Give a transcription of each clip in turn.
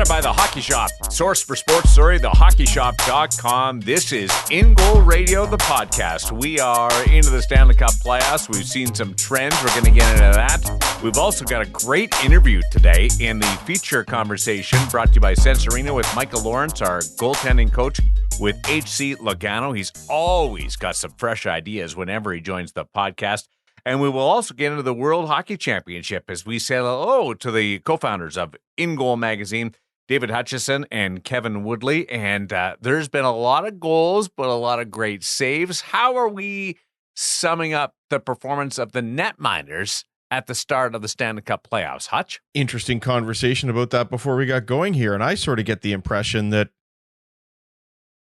presented by The Hockey Shop. Source for sports story, thehockeyshop.com. This is InGoal Radio, the podcast. We are into the Stanley Cup playoffs. We've seen some trends. We're going to get into that. We've also got a great interview today in the feature conversation brought to you by Sensorino with Michael Lawrence, our goaltending coach, with H.C. Logano. He's always got some fresh ideas whenever he joins the podcast. And we will also get into the World Hockey Championship as we say hello to the co-founders of InGoal magazine, David Hutchison and Kevin Woodley. And there's been a lot of goals, but a lot of great saves. How are we summing up the performance of the netminders at the start of the Stanley Cup playoffs? Hutch? Interesting conversation about that before we got going here. And I sort of get the impression that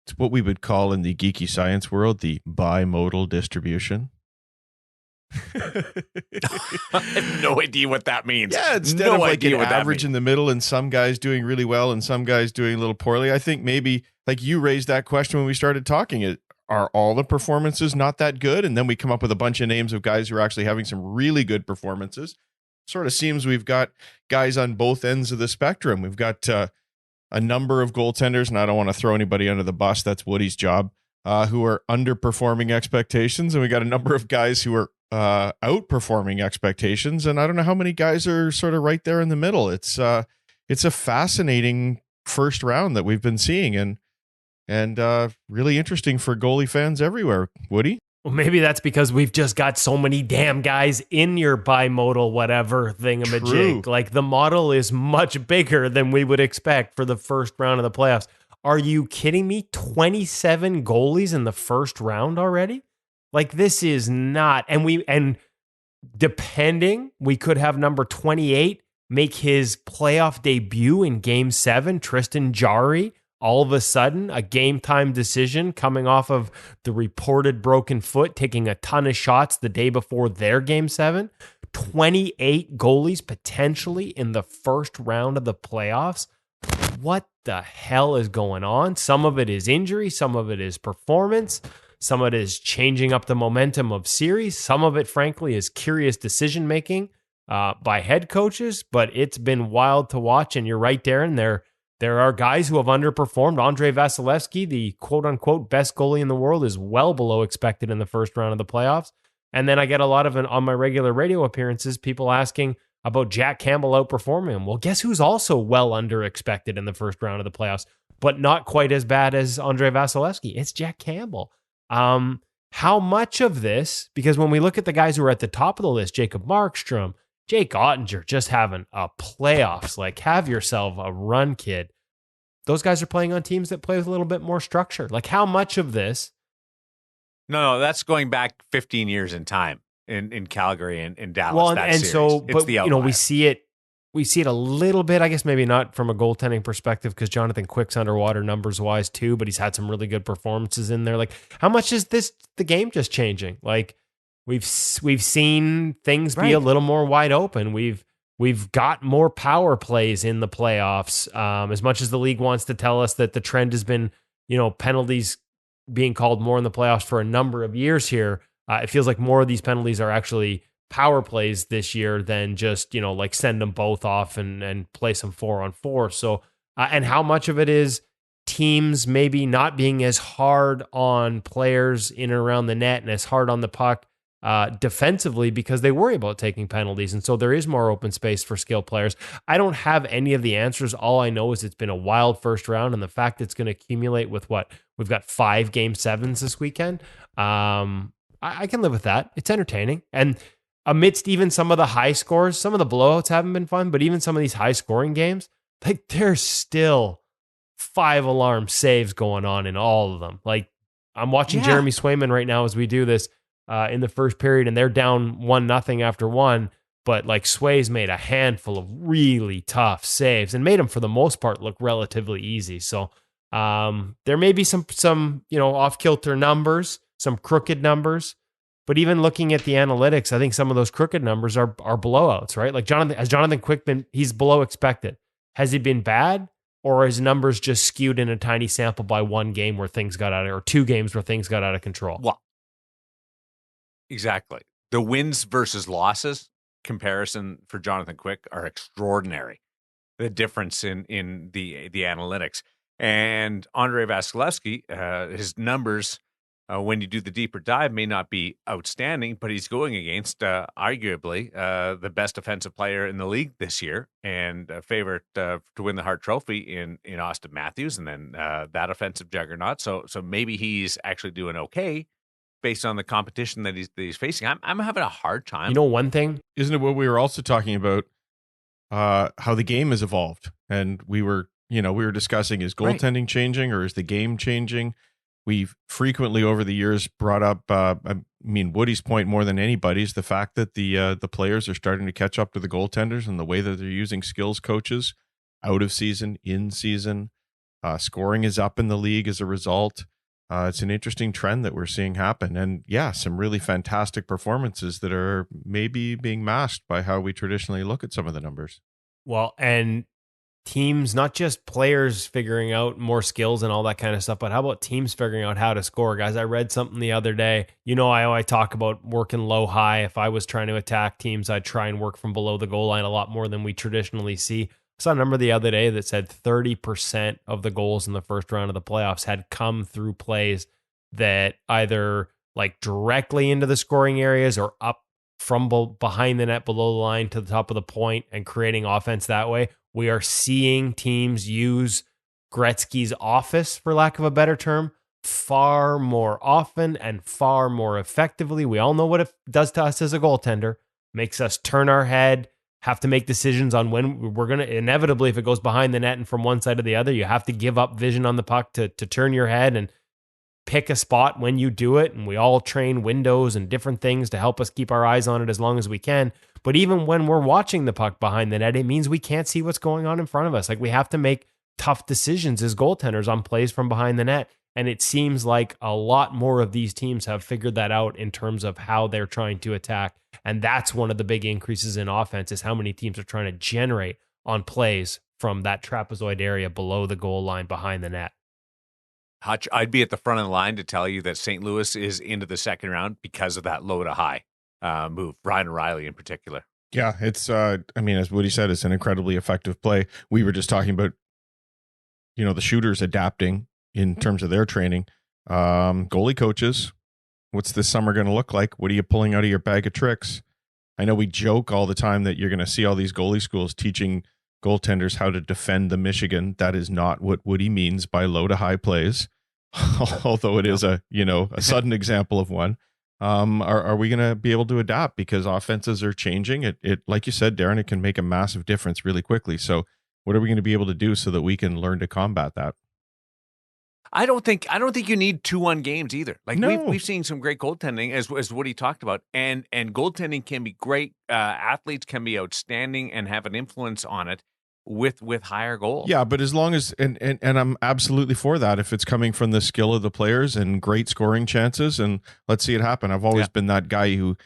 it's what we would call in the geeky science world, the bimodal distribution. I have no idea what that means. Yeah, instead of like an average in the middle and some guys doing really well and some guys doing a little poorly, I think maybe like you raised that question when we started talking, are all the performances not that good? And then we come up with a bunch of names of guys who are actually having some really good performances. Sort of seems we've got guys on both ends of the spectrum. We've got a number of goaltenders, and I don't want to throw anybody under the bus. That's Woody's job, who are underperforming expectations. And we got a number of guys who are outperforming expectations, and I don't know how many guys are sort of right there in the middle. It's a fascinating first round that we've been seeing, and really interesting for goalie fans everywhere. Woody? Well, maybe that's because we've just got so many damn guys in your bimodal whatever thingamajig. True. Like the model is much bigger than we would expect for the first round of the playoffs. Are you kidding me? 27 goalies in the first round already? Like this is not, and depending, we could have number 28 make his playoff debut in Game 7. Tristan Jarry, all of a sudden, a game time decision coming off of the reported broken foot, taking a ton of shots the day before their Game 7. 28 goalies potentially in the first round of the playoffs. What the hell is going on? Some of it is injury, some of it is performance. Some of it is changing up the momentum of series. Some of it, frankly, is curious decision-making by head coaches, but it's been wild to watch. And you're right, Darren. There are guys who have underperformed. Andrei Vasilevsky, the quote-unquote best goalie in the world, is well below expected in the first round of the playoffs. And then I get a lot of, on my regular radio appearances, people asking about Jack Campbell outperforming him. Well, guess who's also well under expected in the first round of the playoffs, but not quite as bad as Andrei Vasilevsky? It's Jack Campbell. How much of this, because when we look at the guys who are at the top of the list, Jacob Markstrom, Jake Ottinger, just having a playoffs, like have yourself a run, kid. Those guys are playing on teams that play with a little bit more structure. Like how much of this? No, that's going back 15 years in time in Calgary and in Dallas. Well, that and series. so, It's but the you know, outlier. we see it a little bit, I guess maybe not from a goaltending perspective because Jonathan Quick's underwater numbers wise too, but he's had some really good performances in there. Like how much is the game just changing? Like we've seen things be a little more wide open. We've got more power plays in the playoffs. As much as the league wants to tell us that the trend has been, penalties being called more in the playoffs for a number of years here, it feels like more of these penalties are actually power plays this year than just, like send them both off and play some 4-on-4. So, and how much of it is teams maybe not being as hard on players in and around the net and as hard on the puck defensively because they worry about taking penalties. And so there is more open space for skilled players. I don't have any of the answers. All I know is it's been a wild first round, and the fact it's going to accumulate with we've got 5 Game 7s this weekend. I can live with that. It's entertaining. And amidst even some of the high scores, some of the blowouts haven't been fun, but even some of these high scoring games, like there's still 5-alarm saves going on in all of them. Like I'm watching Jeremy Swayman right now as we do this in the first period, and they're down 1-0 after 1. But like Sway's made a handful of really tough saves and made them for the most part look relatively easy. So there may be some off kilter numbers, some crooked numbers. But even looking at the analytics, I think some of those crooked numbers are blowouts, right? Like Jonathan Quick he's below expected. Has he been bad, or are his numbers just skewed in a tiny sample by one game where things got out of, or 2 games where things got out of control? Well, exactly. The wins versus losses comparison for Jonathan Quick are extraordinary. the difference in the analytics. And Andrei Vasilevsky, his numbers when you do the deeper dive may not be outstanding, but he's going against arguably the best offensive player in the league this year and a favorite to win the Hart Trophy in Austin Matthews, and then that offensive juggernaut. So maybe he's actually doing okay based on the competition that he's facing. I'm having a hard time. You know, one thing, isn't it what we were also talking about? How the game has evolved, and we were discussing, is goaltending changing or is the game changing? We've frequently over the years brought up, Woody's point more than anybody's, the fact that the players are starting to catch up to the goaltenders and the way that they're using skills coaches out of season, in season. Scoring is up in the league as a result. It's an interesting trend that we're seeing happen. And yeah, some really fantastic performances that are maybe being masked by how we traditionally look at some of the numbers. Well, and teams, not just players figuring out more skills and all that kind of stuff, but how about teams figuring out how to score? Guys, I read something the other day. I talk about working low high. If I was trying to attack teams, I'd try and work from below the goal line a lot more than we traditionally see. I saw a number the other day that said 30% of the goals in the first round of the playoffs had come through plays that either like directly into the scoring areas or up from behind the net below the line to the top of the point and creating offense that way. We are seeing teams use Gretzky's office, for lack of a better term, far more often and far more effectively. We all know what it does to us as a goaltender. Makes us turn our head, have to make decisions on when we're going to, inevitably, if it goes behind the net and from one side to the other, you have to give up vision on the puck to turn your head and pick a spot when you do it. And we all train windows and different things to help us keep our eyes on it as long as we can. But even when we're watching the puck behind the net, it means we can't see what's going on in front of us. Like, we have to make tough decisions as goaltenders on plays from behind the net. And it seems like a lot more of these teams have figured that out in terms of how they're trying to attack. And that's one of the big increases in offense, is how many teams are trying to generate on plays from that trapezoid area below the goal line behind the net. Hutch, I'd be at the front of the line to tell you that St. Louis is into the second round because of that low to high move. Ryan O'Reilly in particular. Yeah, it's, as Woody said, it's an incredibly effective play. We were just talking about, the shooters adapting in terms of their training. Goalie coaches, what's this summer going to look like? What are you pulling out of your bag of tricks? I know we joke all the time that you're going to see all these goalie schools teaching goaltenders how to defend the Michigan. That is not what Woody means by low to high plays, although it is a sudden example of one. Are we going to be able to adapt, because offenses are changing? It like you said, Darren, it can make a massive difference really quickly. So what are we going to be able to do so that we can learn to combat that? I don't think you need 2-1 games either. Like, no. we've seen some great goaltending, as Woody talked about, and goaltending can be great. Athletes can be outstanding and have an influence on it with higher goals. Yeah, but as long as and I'm absolutely for that if it's coming from the skill of the players and great scoring chances, and let's see it happen. I've always been that guy who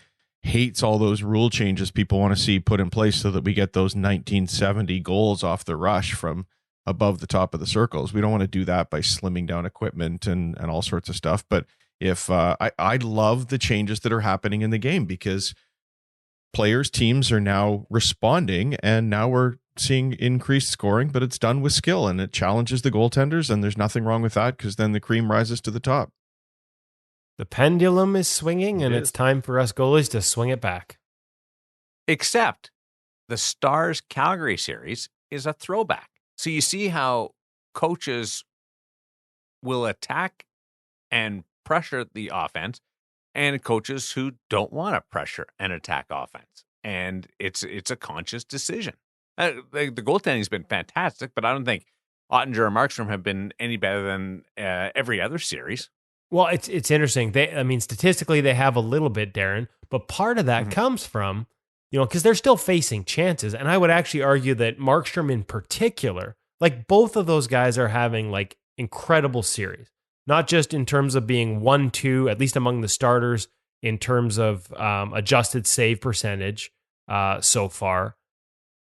hates all those rule changes people want to see put in place so that we get those 1970 goals off the rush from above the top of the circles. We don't want to do that by slimming down equipment and all sorts of stuff. But if I love the changes that are happening in the game, because players, teams are now responding, and now we're seeing increased scoring, but it's done with skill and it challenges the goaltenders, and there's nothing wrong with that, because then the cream rises to the top. The pendulum is swinging, and it's time for us goalies to swing it back. Except the Stars Calgary series is a throwback. So you see how coaches will attack and pressure the offense, and coaches who don't want to pressure and attack offense. And it's a conscious decision. The goaltending has been fantastic, but I don't think Ottinger or Markstrom have been any better than every other series. Well, it's interesting. Statistically, they have a little bit, Darren, but part of that comes from, because they're still facing chances. And I would actually argue that Markstrom in particular, like, both of those guys are having like incredible series, not just in terms of being 1-2, at least among the starters, in terms of adjusted save percentage so far,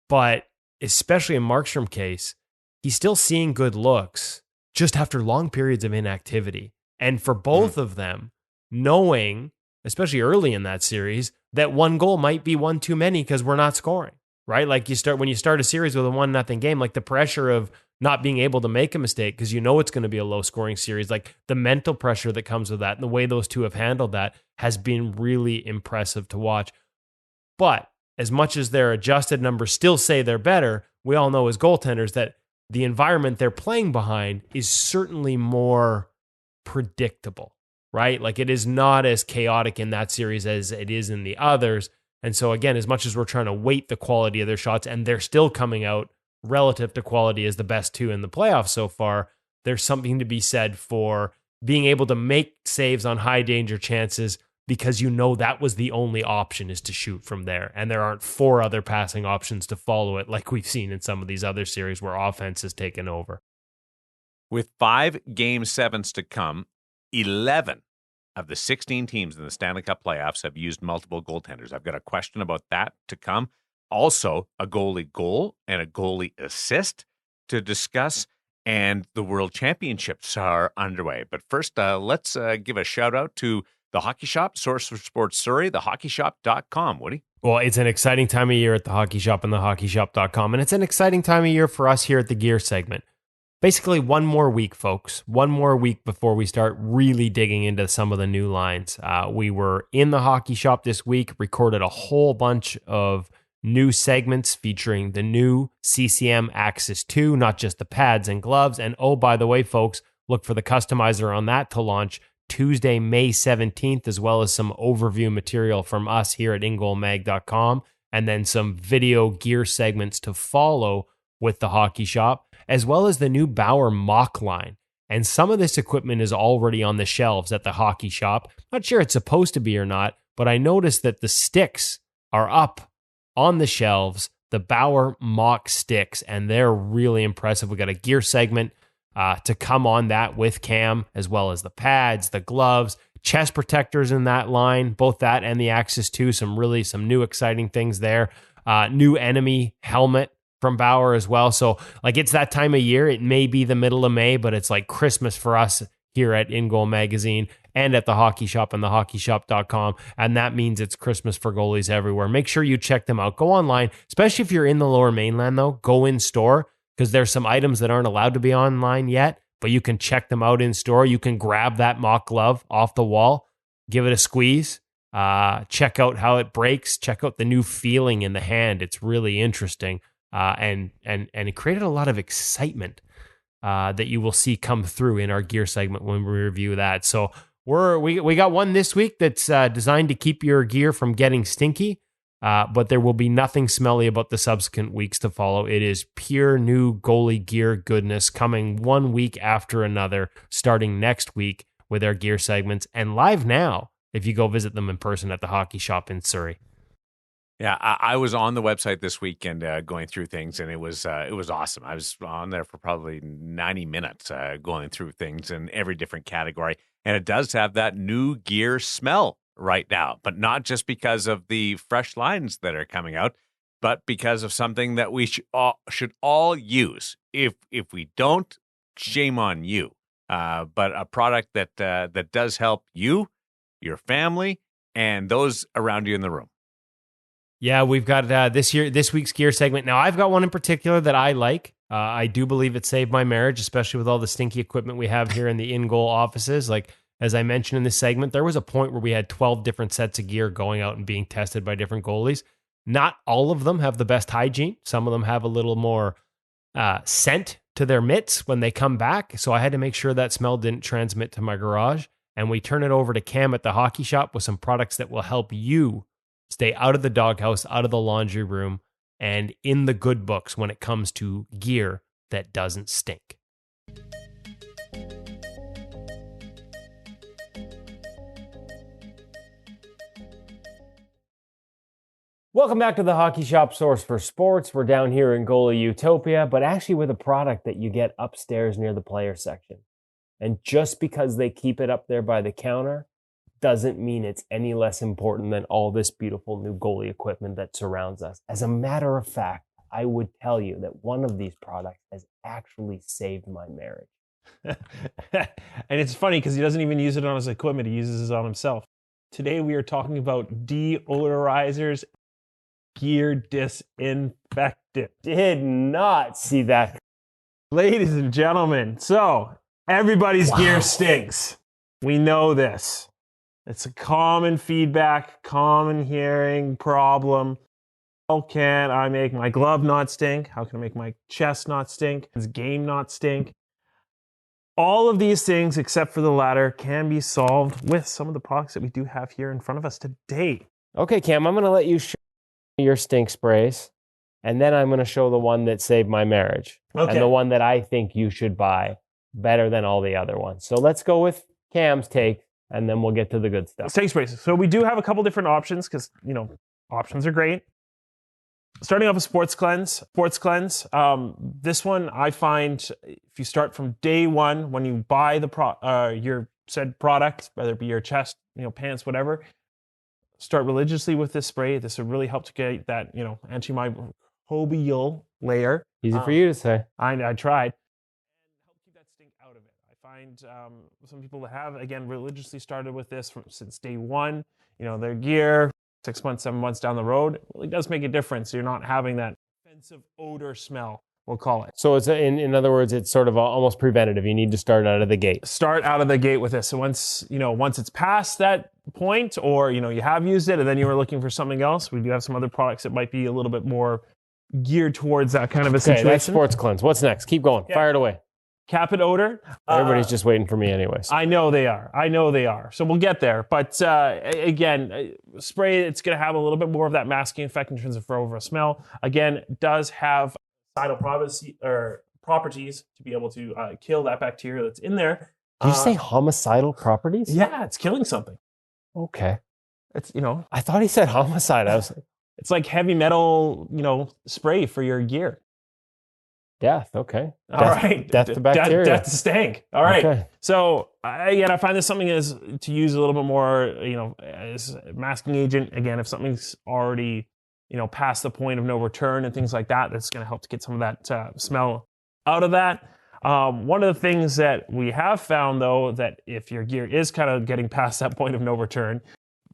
but especially in Markstrom's case, he's still seeing good looks just after long periods of inactivity. And for both of them, knowing, especially early in that series, that one goal might be one too many because we're not scoring. right? Like when you start a series with a 1-0 game, like the pressure of not being able to make a mistake because you know it's going to be a low scoring series, like the mental pressure that comes with that and the way those two have handled that has been really impressive to watch. But as much as their adjusted numbers still say they're better, we all know as goaltenders that the environment they're playing behind is certainly more predictable, right? Like it is not as chaotic in that series as it is in the others. And so again, as much as we're trying to weight the quality of their shots and they're still coming out relative to quality as the best two in the playoffs so far, there's something to be said for being able to make saves on high danger chances because you know that was the only option is to shoot from there. And there aren't 4 other passing options to follow it like we've seen in some of these other series where offense has taken over. With 5 Game 7s to come, 11 of the 16 teams in the Stanley Cup playoffs have used multiple goaltenders. I've got a question about that to come. Also, a goalie goal and a goalie assist to discuss. And the World Championships are underway. But first, let's give a shout out to the Hockey Shop, source for sports Surrey, thehockeyshop.com. Woody? Well, it's an exciting time of year at the Hockey Shop and thehockeyshop.com. And it's an exciting time of year for us here at the Gear segment. Basically, one more week, folks. One more week before we start really digging into some of the new lines. We were in the Hockey Shop this week, recorded a whole bunch of new segments featuring the new CCM Axis 2, not just the pads and gloves. And oh, by the way, folks, look for the customizer on that to launch Tuesday, May 17th, as well as some overview material from us here at InGoalMag.com, and then some video gear segments to follow with the Hockey Shop, as well as the new Bauer mock line. And some of this equipment is already on the shelves at the Hockey Shop. Not sure it's supposed to be or not, but I noticed that the sticks are up on the shelves, the Bauer mock sticks, and they're really impressive. We got a gear segment to come on that with Cam, as well as the pads, the gloves, chest protectors in that line, both that and the Axis 2, some new exciting things there. New enemy helmet from Bauer as well. So like it's that time of year. It may be the middle of May, but it's like Christmas for us here at InGoal Magazine and at the Hockey Shop and thehockeyshop.com. And that means it's Christmas for goalies everywhere. Make sure you check them out. Go online, especially if you're in the Lower Mainland though, go in store because there's some items that aren't allowed to be online yet, but you can check them out in store. You can grab that mock glove off the wall, give it a squeeze, check out how it breaks, check out the new feeling in the hand. It's really interesting. And it created a lot of excitement that you will see come through in our gear segment when we review that. So we got one this week that's designed to keep your gear from getting stinky, but there will be nothing smelly about the subsequent weeks to follow. It is pure new goalie gear goodness coming one week after another, starting next week with our gear segments and live now if you go visit them in person at the Hockey Shop in Surrey. Yeah, I was on the website this weekend going through things, and it was awesome. I was on there for probably 90 minutes going through things in every different category, and it does have that new gear smell right now, but not just because of the fresh lines that are coming out, but because of something that we should all use. If we don't, shame on you. But a product that does help you, your family, and those around you in the room. Yeah, we've got this week's gear segment. Now, I've got one in particular that I like. I do believe it saved my marriage, especially with all the stinky equipment we have here in the InGoal offices. Like, as I mentioned in this segment, there was a point where we had 12 different sets of gear going out and being tested by different goalies. Not all of them have the best hygiene. Some of them have a little more scent to their mitts when they come back. So I had to make sure that smell didn't transmit to my garage. And we turn it over to Cam at the Hockey Shop with some products that will help you stay out of the doghouse, out of the laundry room, and in the good books when it comes to gear that doesn't stink. Welcome back to the Hockey Shop, source for sports. We're down here in Goalie Utopia, but actually with a product that you get upstairs near the player section. And just because they keep it up there by the counter doesn't mean it's any less important than all this beautiful new goalie equipment that surrounds us. As a matter of fact, I would tell you that one of these products has actually saved my marriage. And it's funny because he doesn't even use it on his equipment, he uses it on himself. Today we are talking about deodorizers. gear disinfectant. Did not see that. Ladies and gentlemen, so everybody's gear stinks. We know this. It's a common feedback, common hearing problem. How can I make my glove not stink? How can I make my chest not stink? His game not stink? All of these things, except for the latter, can be solved with some of the products that we do have here in front of us today. Okay, Cam, I'm going to let you show your stink sprays, and then I'm going to show the one that saved my marriage. Okay. And the one that I think you should buy better than all the other ones. So let's go with Cam's take, and then we'll get to the good stuff. Stink sprays. So we do have a couple different options because, options are great. Starting off with Sports Cleanse. This one I find if you start from day one when you buy your said product, whether it be your chest, pants, whatever, start religiously with this spray. This will really help to get that antimicrobial layer. Easy for you to say. I tried. Help keep that stink out of it. I find some people that have religiously started with this since day one. Their gear. 6 months, 7 months down the road, it really does make a difference. You're not having that offensive odor smell, we'll call it. So it's in other words, it's sort of almost preventative. You need to start out of the gate. Start out of the gate with this. So once it's past that point, or you have used it and then you were looking for something else, we do have some other products that might be a little bit more geared towards that kind of a situation. That's Sports Cleanse. What's next? Keep going. Yeah. Fire it away. Capid odor. Everybody's just waiting for me anyways. I know they are. So we'll get there. But spray, it's going to have a little bit more of that masking effect in terms of over a smell. Again, it does have properties to be able to kill that bacteria that's in there. Did you say homicidal properties? Yeah, it's killing something. Okay. It's, I thought he said homicide. I was like, it's like heavy metal, spray for your gear. Death, okay. All right. Death to bacteria. Death to stank. All right. Okay. So, I find this something is to use a little bit more, as a masking agent. Again, if something's already, past the point of no return and things like that, that's going to help to get some of that smell out of that. One of the things that we have found, though, that if your gear is kind of getting past that point of no return,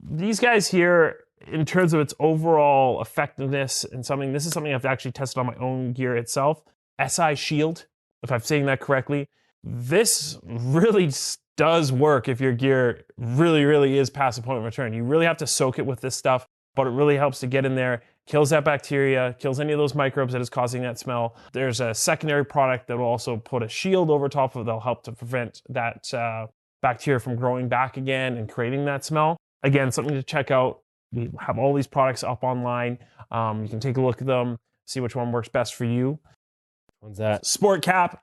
these guys here, in terms of its overall effectiveness and this is something I've actually tested on my own gear itself. SI Shield, if I'm saying that correctly. This really does work if your gear really, really is past the point of return. You really have to soak it with this stuff, but it really helps to get in there, kills that bacteria, kills any of those microbes that is causing that smell. There's a secondary product that will also put a shield over top of it that'll help to prevent that bacteria from growing back again and creating that smell. Again, something to check out. We have all these products up online. You can take a look at them, see which one works best for you. What's that? Sport Cap.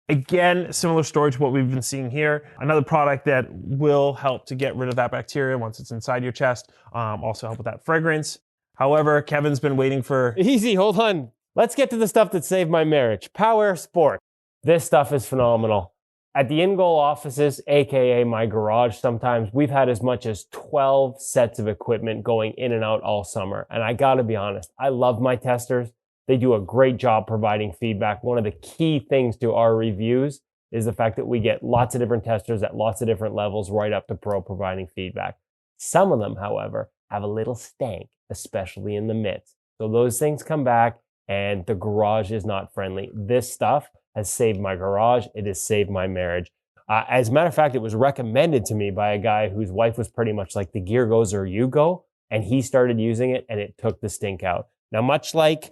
Again, similar story to what we've been seeing here. Another product that will help to get rid of that bacteria once it's inside your chest. Also help with that fragrance. However, Kevin's been waiting for... Easy, hold on. Let's get to the stuff that saved my marriage. Power Sport. This stuff is phenomenal. At the InGoal offices, aka my garage sometimes, we've had as much as 12 sets of equipment going in and out all summer. And I gotta be honest, I love my testers. They do a great job providing feedback. One of the key things to our reviews is the fact that we get lots of different testers at lots of different levels right up to pro providing feedback. Some of them, however, have a little stank, especially in the mitts. So those things come back and the garage is not friendly. This stuff has saved my garage. It has saved my marriage. As a matter of fact, it was recommended to me by a guy whose wife was pretty much like, the gear goes or you go. And he started using it and it took the stink out. Now, much like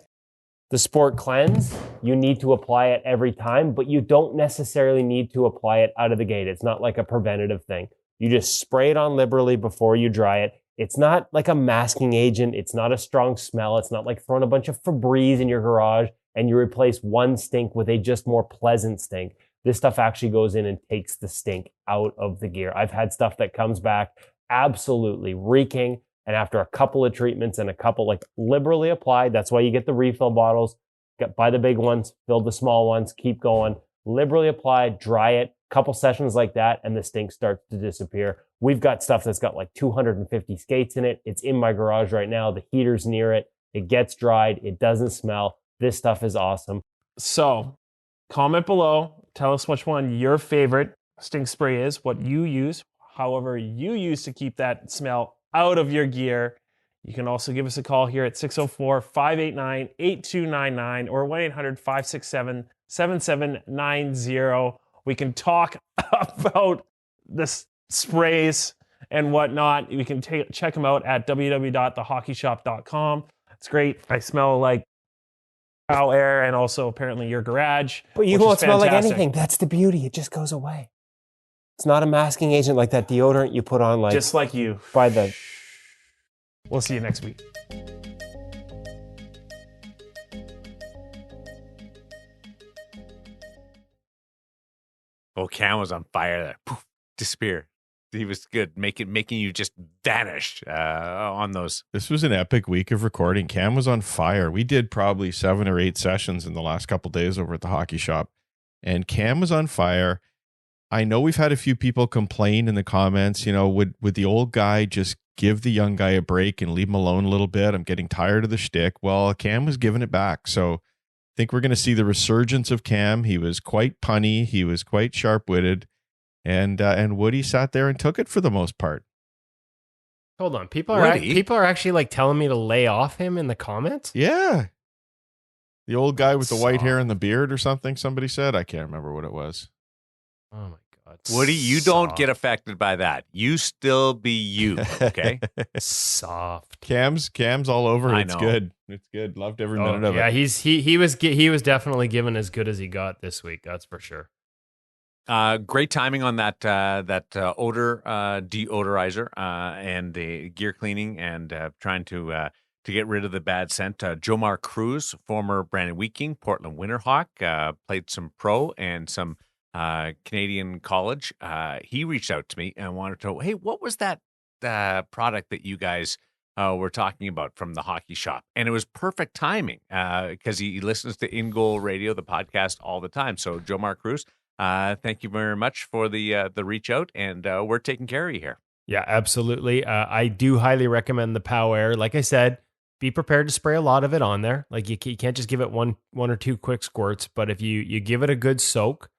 the Sport Cleanse, you need to apply it every time, but you don't necessarily need to apply it out of the gate. It's not like a preventative thing. You just spray it on liberally before you dry it. It's not like a masking agent. It's not a strong smell. It's not like throwing a bunch of Febreze in your garage and you replace one stink with a just more pleasant stink. This stuff actually goes in and takes the stink out of the gear. I've had stuff that comes back absolutely reeking. And after a couple of treatments and a couple like liberally applied, that's why you get the refill bottles, buy the big ones, fill the small ones, keep going, liberally applied, dry it, couple sessions like that, and the stink starts to disappear. We've got stuff that's got like 250 skates in it. It's in my garage right now. The heater's near it. It gets dried. It doesn't smell. This stuff is awesome. So comment below. Tell us which one your favorite stink spray is, what you use, however you use to keep that smell out of your gear. You can also give us a call here at 604-589-8299 or 1-800-567-7790. We can talk about the sprays and whatnot. You can check them out at www.thehockeyshop.com. It's great. I smell like cow air and also apparently your garage. But you won't smell like anything. That's the beauty. It just goes away. It's not a masking agent like that deodorant you put on like... Just like you. By the... We'll see you next week. Oh, Cam was on fire there. Poof, disappear. He was good, making you just vanish on those. This was an epic week of recording. Cam was on fire. We did probably 7 or 8 sessions in the last couple of days over at the hockey shop, and Cam was on fire. I know we've had a few people complain in the comments, would the old guy just give the young guy a break and leave him alone a little bit? I'm getting tired of the shtick. Well, Cam was giving it back. So I think we're going to see the resurgence of Cam. He was quite punny. He was quite sharp-witted. And Woody sat there and took it for the most part. Hold on. People are actually like telling me to lay off him in the comments? Yeah. The old guy with the white hair and the beard or something, somebody said. I can't remember what it was. Oh, my God. Woody, you don't get affected by that. You still be you, okay? Soft. Cam's all over. It's good. It's good. Loved every minute of it. Yeah, he was definitely given as good as he got this week. That's for sure. Great timing on that odor deodorizer and the gear cleaning and trying to get rid of the bad scent. Jomar Cruz, former Brandon Wheat King, Portland Winterhawk, played some pro and some Canadian college. He reached out to me and wanted to know, hey, what was that product that you guys were talking about from the hockey shop? And it was perfect timing because he listens to InGoal Radio, the podcast, all the time. So Jomar Cruz, thank you very much for the reach out, and we're taking care of you here. Yeah, absolutely. I do highly recommend the Pow Air. Like I said, be prepared to spray a lot of it on there. Like you can't just give it one or two quick squirts, but if you give it a good soak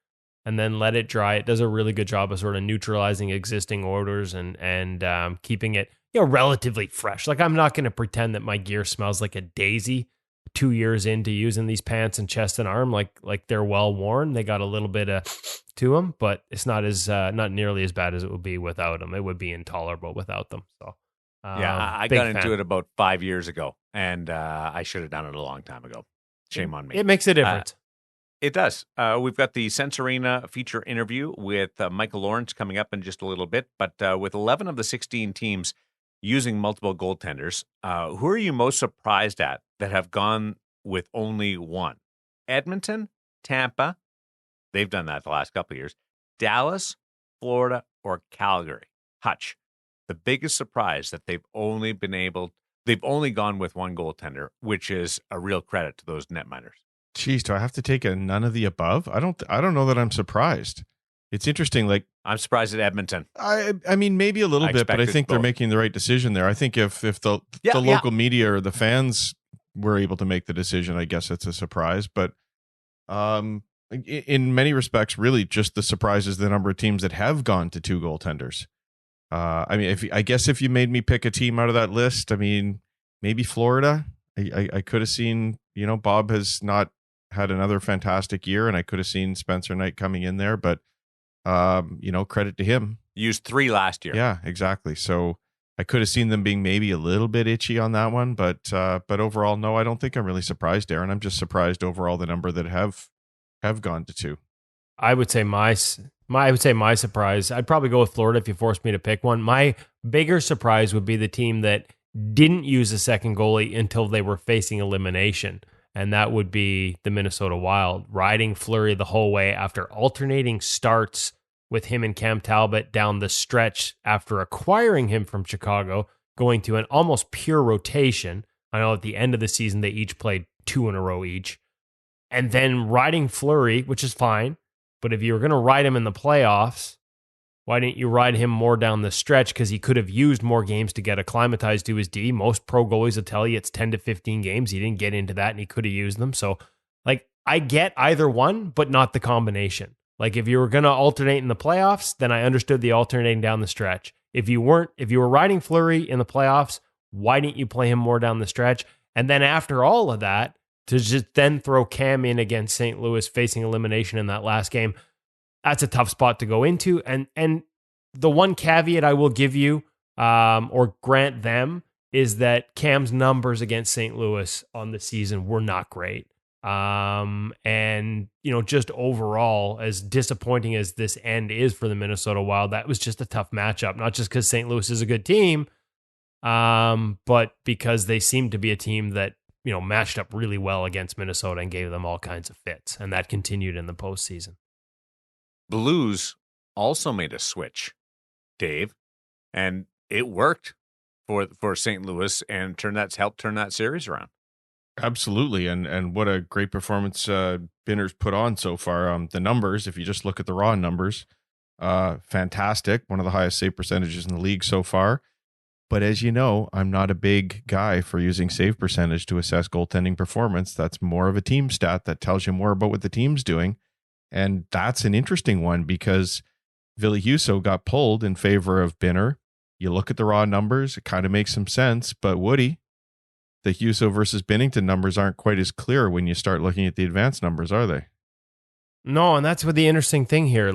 and then let it dry, it does a really good job of sort of neutralizing existing odors and keeping it relatively fresh. Like I'm not going to pretend that my gear smells like a daisy 2 years into using these pants and chest and arm, like they're well worn. They got a little bit to them, but it's not nearly as bad as it would be without them. It would be intolerable without them. So I got into it about 5 years ago, and I should have done it a long time ago. Shame on me. It makes a difference. It does. We've got the Sense Arena feature interview with Michael Lawrence coming up in just a little bit, but with 11 of the 16 teams using multiple goaltenders, who are you most surprised at that have gone with only one? Edmonton, Tampa, they've done that the last couple of years. Dallas, Florida, or Calgary? Hutch, the biggest surprise that they've only gone with one goaltender, which is a real credit to those netminders. Geez, do I have to take a none of the above? I don't know that I'm surprised. It's interesting. Like I'm surprised at Edmonton. I mean, maybe a little bit, but I think they're making the right decision there. I think if the local media or the fans were able to make the decision, I guess it's a surprise. But in many respects, really, just the surprise is the number of teams that have gone to two goaltenders. I mean, if you made me pick a team out of that list, I mean, maybe Florida. I could have seen, Bob has not had another fantastic year, and I could have seen Spencer Knight coming in there, but credit to him. Used 3 last year. Yeah, exactly. So I could have seen them being maybe a little bit itchy on that one, but overall, no, I don't think I'm really surprised, Darren. I'm just surprised overall the number that have gone to 2. I would say my surprise, I'd probably go with Florida if you forced me to pick one. My bigger surprise would be the team that didn't use a second goalie until they were facing elimination. And that would be the Minnesota Wild, riding Fleury the whole way after alternating starts with him and Cam Talbot down the stretch after acquiring him from Chicago, going to an almost pure rotation. I know at the end of the season, they each played 2 in a row each. And then riding Fleury, which is fine. But if you were going to ride him in the playoffs, why didn't you ride him more down the stretch? Because he could have used more games to get acclimatized to his D. Most pro goalies will tell you it's 10 to 15 games. He didn't get into that, and he could have used them. So, I get either one, but not the combination. If you were going to alternate in the playoffs, then I understood the alternating down the stretch. If you were riding Fleury in the playoffs, Why didn't you play him more down the stretch? And then after all of that, to just then throw Cam in against St. Louis facing elimination in that last game, that's a tough spot to go into. And the one caveat I will give you or grant them is that Cam's numbers against St. Louis on the season were not great. And, just overall, as disappointing as this end is for the Minnesota Wild, that was just a tough matchup, not just because St. Louis is a good team, but because they seemed to be a team that, matched up really well against Minnesota and gave them all kinds of fits. And that continued in the postseason. Blues also made a switch, Dave, and it worked for St. Louis and helped turn that series around. Absolutely, and what a great performance Binner's put on so far. The numbers, if you just look at the raw numbers, fantastic. One of the highest save percentages in the league so far. But as you know, I'm not a big guy for using save percentage to assess goaltending performance. That's more of a team stat that tells you more about what the team's doing. And that's an interesting one because Ville Husso got pulled in favor of Binner. You look at the raw numbers, it kind of makes some sense. But Woody, the Husso versus Binnington numbers aren't quite as clear when you start looking at the advanced numbers, are they? No, and that's what the interesting thing here.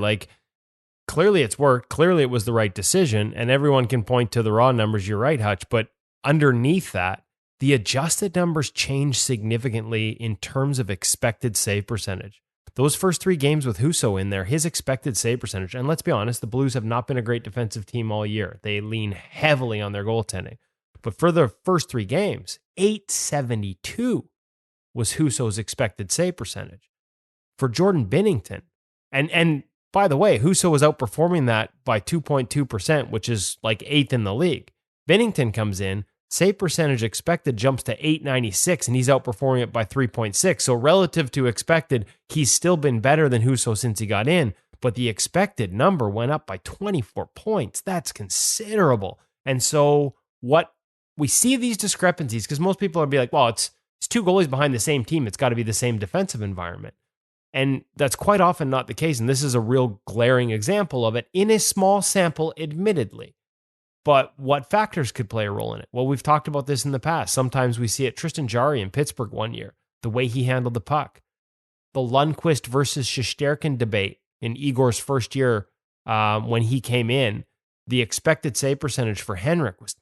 Clearly it's worked. Clearly it was the right decision, and everyone can point to the raw numbers. You're right, Hutch. But underneath that, the adjusted numbers change significantly in terms of expected save percentage. Those first 3 games with Husso in there, his expected save percentage, and let's be honest, the Blues have not been a great defensive team all year. They lean heavily on their goaltending. But for the first 3 games, .872 was Husso's expected save percentage. For Jordan Binnington, and by the way, Husso was outperforming that by 2.2%, which is like 8th in the league. Binnington comes in, save percentage expected jumps to .896, and he's outperforming it by 3.6. So relative to expected, he's still been better than Husso since he got in, but the expected number went up by 24 points. That's considerable. And so what we see these discrepancies, because most people would be like, well, it's 2 goalies behind the same team. It's got to be the same defensive environment. And that's quite often not the case. And this is a real glaring example of it in a small sample, admittedly. But what factors could play a role in it? Well, we've talked about this in the past. Sometimes we see it. Tristan Jarry in Pittsburgh one year, the way he handled the puck. The Lundqvist versus Shesterkin debate in Igor's first year when he came in, the expected save percentage for Henrik was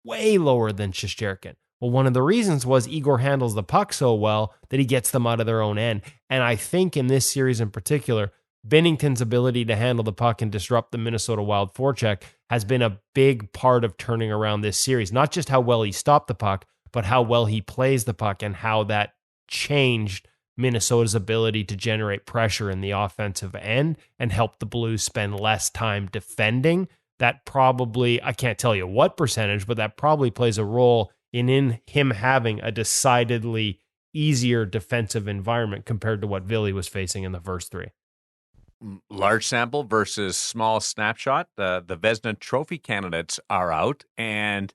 way lower than Shesterkin. Well, one of the reasons was Igor handles the puck so well that he gets them out of their own end. And I think in this series in particular, Binnington's ability to handle the puck and disrupt the Minnesota Wild forecheck has been a big part of turning around this series. Not just how well he stopped the puck, but how well he plays the puck and how that changed Minnesota's ability to generate pressure in the offensive end and help the Blues spend less time defending. That probably, I can't tell you what percentage, but that probably plays a role in him having a decidedly easier defensive environment compared to what Ville was facing in the first 3. Large sample versus small snapshot. The Vezina Trophy candidates are out, and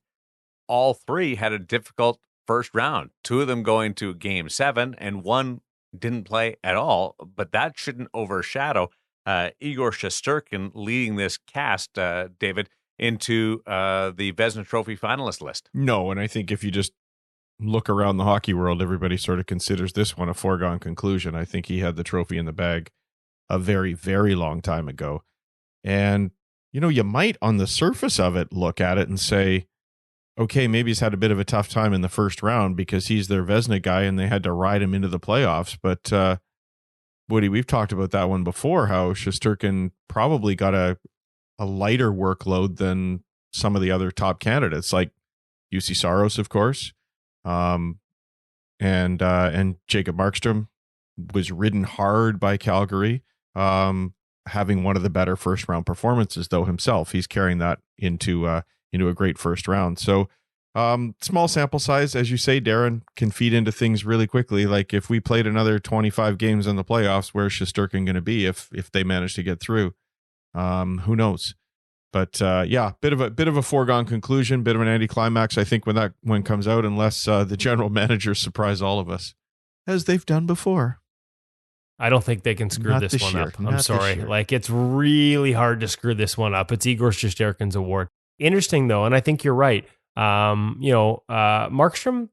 all 3 had a difficult first round. 2 of them going to Game 7, and 1 didn't play at all. But that shouldn't overshadow Igor Shesterkin leading this cast, David, into the Vezina Trophy finalist list. No, and I think if you just look around the hockey world, everybody sort of considers this one a foregone conclusion. I think he had the trophy in the bag a very, very long time ago. And, you might on the surface of it look at it and say, okay, maybe he's had a bit of a tough time in the first round because he's their Vezina guy and they had to ride him into the playoffs. But Woody, we've talked about that one before, how Shesterkin probably got a lighter workload than some of the other top candidates, like UC Saros, of course. And Jacob Markstrom was ridden hard by Calgary, having one of the better first round performances though himself. He's carrying that into a great first round. So small sample size, as you say, Darren, can feed into things really quickly. Like if we played another 25 games in the playoffs, where's Shesterkin going to be if they manage to get through? Who knows? But bit of a foregone conclusion, bit of an anticlimax, I think, when that one comes out, unless the general managers surprise all of us, as they've done before. I don't think they can screw this one up. I'm sorry. It's really hard to screw this one up. It's Igor Shesterkin's award. Interesting, though, and I think you're right. Markstrom,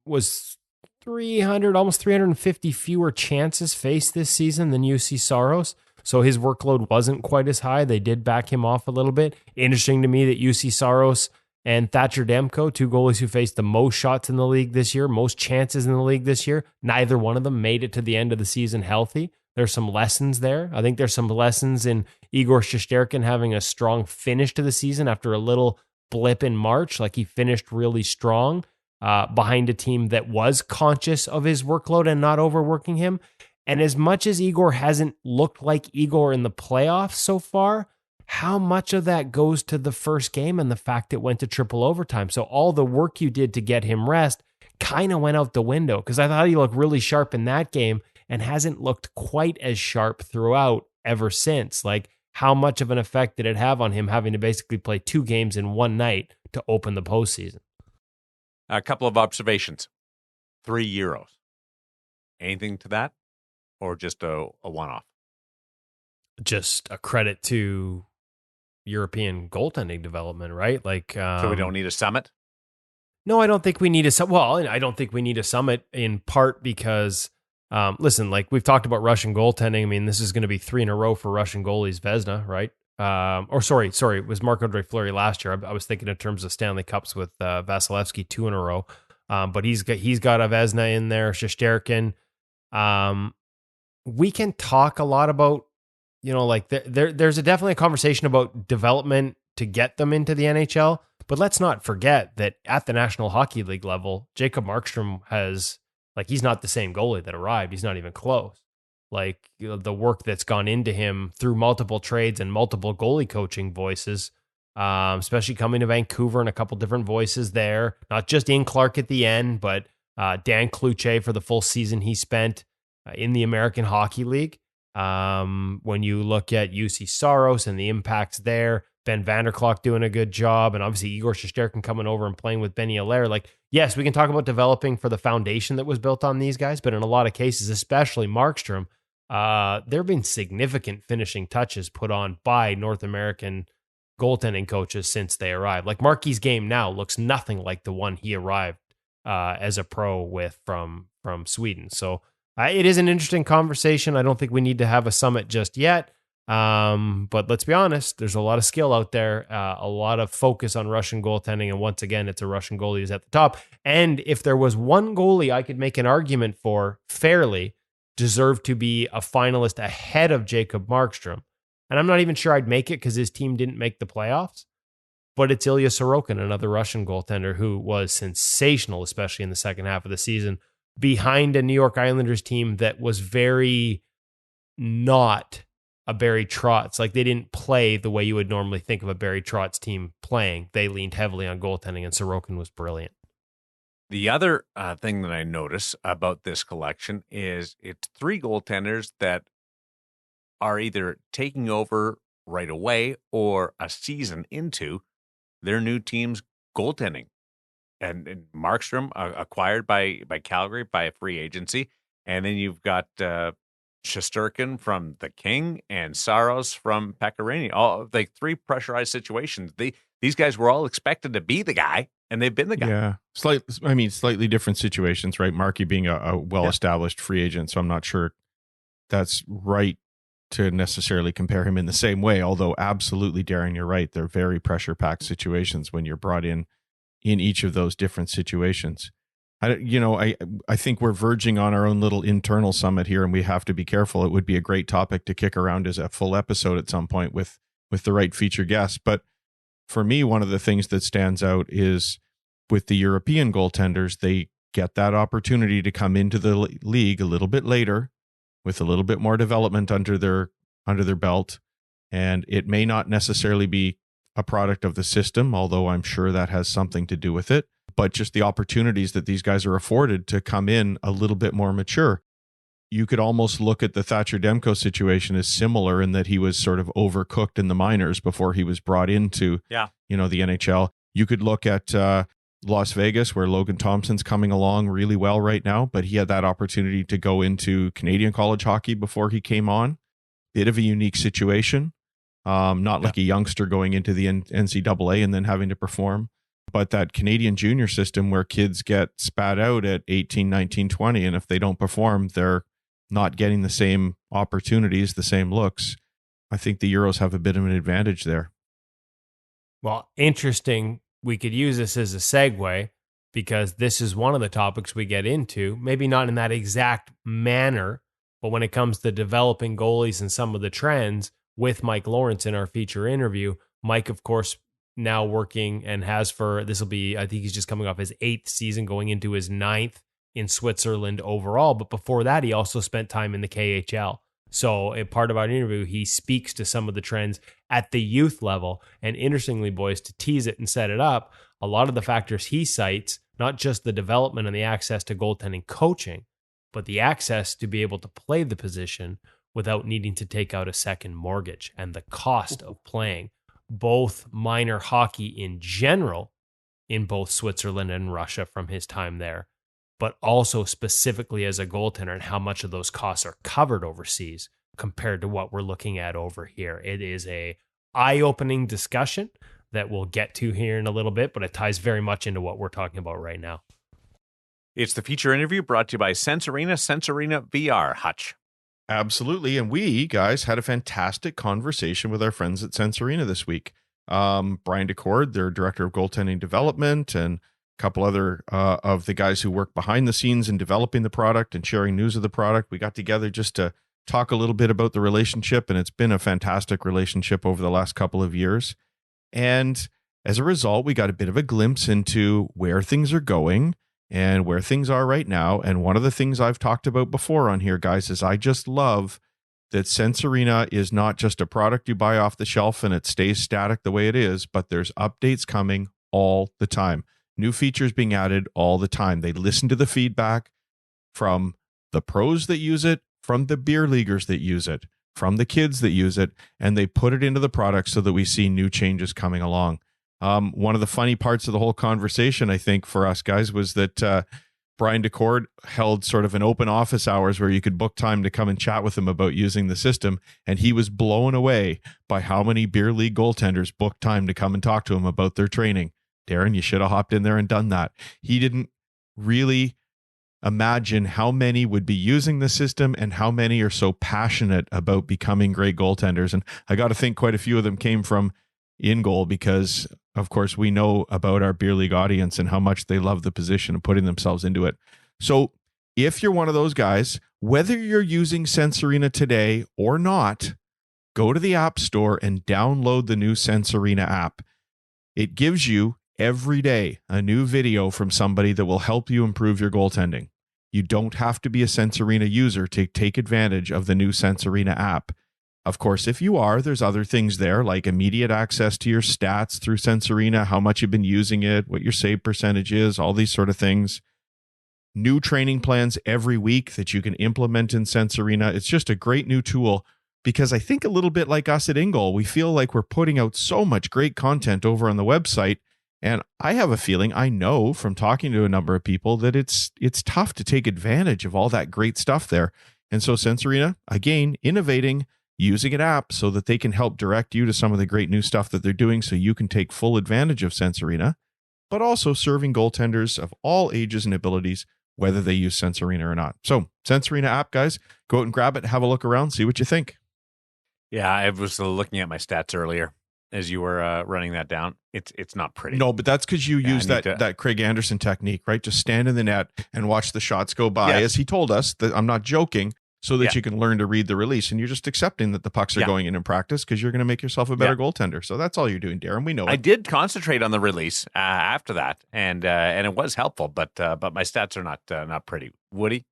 was 300, almost 350 fewer chances faced this season than UC Saros. So his workload wasn't quite as high. They did back him off a little bit. Interesting to me that UC Saros and Thatcher Demko, two goalies who faced the most shots in the league this year, most chances in the league this year, neither one of them made it to the end of the season healthy. There's some lessons there. I think there's some lessons in Igor Shesterkin having a strong finish to the season after a little blip in March. Like he finished really strong behind a team that was conscious of his workload and not overworking him. And as much as Igor hasn't looked like Igor in the playoffs so far, how much of that goes to the first game and the fact it went to triple overtime? So all the work you did to get him rest kind of went out the window, because I thought he looked really sharp in that game and hasn't looked quite as sharp throughout ever since. Like, how much of an effect did it have on him having to basically play 2 games in one night to open the postseason? A couple of observations. 3 Euros. Anything to that? Or just a one-off? Just a credit to European goaltending development, right? Like, so we don't need a summit? No, I don't think we need a summit. Well, I don't think we need a summit, in part because, listen, like we've talked about Russian goaltending. I mean, this is going to be 3 in a row for Russian goalies, Vezina, right? Sorry, it was Marc-Andre Fleury last year. I was thinking in terms of Stanley Cups with Vasilevsky, 2 in a row. But he's got a Vezina in there, Shesterkin. We can talk a lot about, like there's definitely a conversation about development to get them into the NHL, but let's not forget that at the National Hockey League level, Jacob Markstrom he's not the same goalie that arrived. He's not even close. Like, the work that's gone into him through multiple trades and multiple goalie coaching voices, especially coming to Vancouver and a couple different voices there, not just Ian Clark at the end, but Dan Cloutier for the full season he spent in the American Hockey League. When you look at UC Saros and the impacts there, Ben Vanderklok doing a good job, and obviously Igor Shesterkin coming over and playing with Benny Allaire. Like, yes, we can talk about developing for the foundation that was built on these guys, but in a lot of cases, especially Markstrom, there have been significant finishing touches put on by North American goaltending coaches since they arrived. Like, Markey's game now looks nothing like the one he arrived as a pro with from Sweden. So it is an interesting conversation. I don't think we need to have a summit just yet. But let's be honest, there's a lot of skill out there, a lot of focus on Russian goaltending. And once again, it's a Russian goalie who's at the top. And if there was one goalie I could make an argument for fairly deserved to be a finalist ahead of Jacob Markstrom, and I'm not even sure I'd make it because his team didn't make the playoffs, but it's Ilya Sorokin, another Russian goaltender who was sensational, especially in the second half of the season, behind a New York Islanders team that was very not a Barry Trotz. Like, they didn't play the way you would normally think of a Barry Trotz team playing. They leaned heavily on goaltending, and Sorokin was brilliant. The other thing that I notice about this collection is it's 3 goaltenders that are either taking over right away or a season into their new team's goaltending. And Markstrom acquired by Calgary by a free agency. And then you've got Shesterkin from the King and Saros from Pecorino. All like 3 pressurized situations. These guys were all expected to be the guy, and they've been the guy. Yeah, slightly different situations, right? Markey being a well-established free agent, so I'm not sure that's right to necessarily compare him in the same way. Although, absolutely, Darren, you're right. They're very pressure-packed situations when you're brought in each of those different situations. I think we're verging on our own little internal summit here, and we have to be careful. It would be a great topic to kick around as a full episode at some point with the right feature guests. But for me, one of the things that stands out is with the European goaltenders, they get that opportunity to come into the league a little bit later with a little bit more development under their belt. And it may not necessarily be a product of the system, although I'm sure that has something to do with it, but just the opportunities that these guys are afforded to come in a little bit more mature. You could almost look at the Thatcher Demko situation as similar in that he was sort of overcooked in the minors before he was brought into, the NHL. You could look at Las Vegas, where Logan Thompson's coming along really well right now, but he had that opportunity to go into Canadian college hockey before he came on. Bit of a unique situation. Not like a youngster going into the NCAA and then having to perform. but that Canadian junior system where kids get spat out at 18, 19, 20, and if they don't perform, they're not getting the same opportunities, the same looks. I think the Euros have a bit of an advantage there. Well, interesting. We could use this as a segue because this is one of the topics we get into, maybe not in that exact manner, but when it comes to developing goalies and some of the trends with Mike Lawrence in our feature interview. Mike, of course, now working and has for, this will be, I think he's just coming off his 8th season, going into his 9th in Switzerland overall. But before that, he also spent time in the KHL. So a part of our interview, he speaks to some of the trends at the youth level. And interestingly, boys, to tease it and set it up, a lot of the factors he cites, not just the development and the access to goaltending coaching, but the access to be able to play the position without needing to take out a second mortgage and the cost of playing both minor hockey in general in both Switzerland and Russia from his time there, but also specifically as a goaltender and how much of those costs are covered overseas compared to what we're looking at over here. It is a eye-opening discussion that we'll get to here in a little bit, but it ties very much into what we're talking about right now. It's the feature interview brought to you by Sense Arena VR. Hutch. Absolutely. And we, guys, had a fantastic conversation with our friends at Sense Arena this week. Brian DeCord, their director of goaltending development, and a couple other of the guys who work behind the scenes in developing the product and sharing news of the product. We got together just to talk a little bit about the relationship, and it's been a fantastic relationship over the last couple of years. And as a result, we got a bit of a glimpse into where things are going and where things are right now. And one of the things I've talked about before on here, guys, is I just love that Sense Arena is not just a product you buy off the shelf and it stays static the way it is, but there's updates coming all the time. New features being added all the time. They listen to the feedback from the pros that use it, from the beer leaguers that use it, from the kids that use it, and they put it into the product so that we see new changes coming along. One of the funny parts of the whole conversation, I think, for us guys, was that Brian DeCord held sort of an open office hours where you could book time to come and chat with him about using the system. And he was blown away by how many beer league goaltenders booked time to come and talk to him about their training. Darren, you should have hopped in there and done that. He didn't really imagine how many would be using the system and how many are so passionate about becoming great goaltenders. And I got to think quite a few of them came from InGoal because, of course, we know about our beer league audience and how much they love the position and putting themselves into it. So if you're one of those guys, whether you're using Sense Arena today or not, go to the App Store and download the new Sense Arena app. It gives you every day a new video from somebody that will help you improve your goaltending. You don't have to be a Sense Arena user to take advantage of the new Sense Arena app. Of course, if you are, there's other things there like immediate access to your stats through Sense Arena, how much you've been using it, what your save percentage is, all these sort of things. New training plans every week that you can implement in Sense Arena. It's just a great new tool because I think a little bit like us at InGoal, we feel like we're putting out so much great content over on the website. And I have a feeling, I know from talking to a number of people, that it's tough to take advantage of all that great stuff there. And so Sense Arena, again, innovating, using an app so that they can help direct you to some of the great new stuff that they're doing so you can take full advantage of Sense Arena, but also serving goaltenders of all ages and abilities, whether they use Sense Arena or not. So Sense Arena app, guys, go out and grab it, have a look around, see what you think. Yeah, I was looking at my stats earlier as you were running that down. It's not pretty. No, but that's because you use that Craig Anderson technique, right? Just stand in the net and watch the shots go by, as he told us, that I'm not joking, so that you can learn to read the release. And you're just accepting that the pucks are going in practice because you're going to make yourself a better goaltender. So that's all you're doing, Darren. We know it. I did concentrate on the release after that, and it was helpful, but my stats are not pretty. Woody?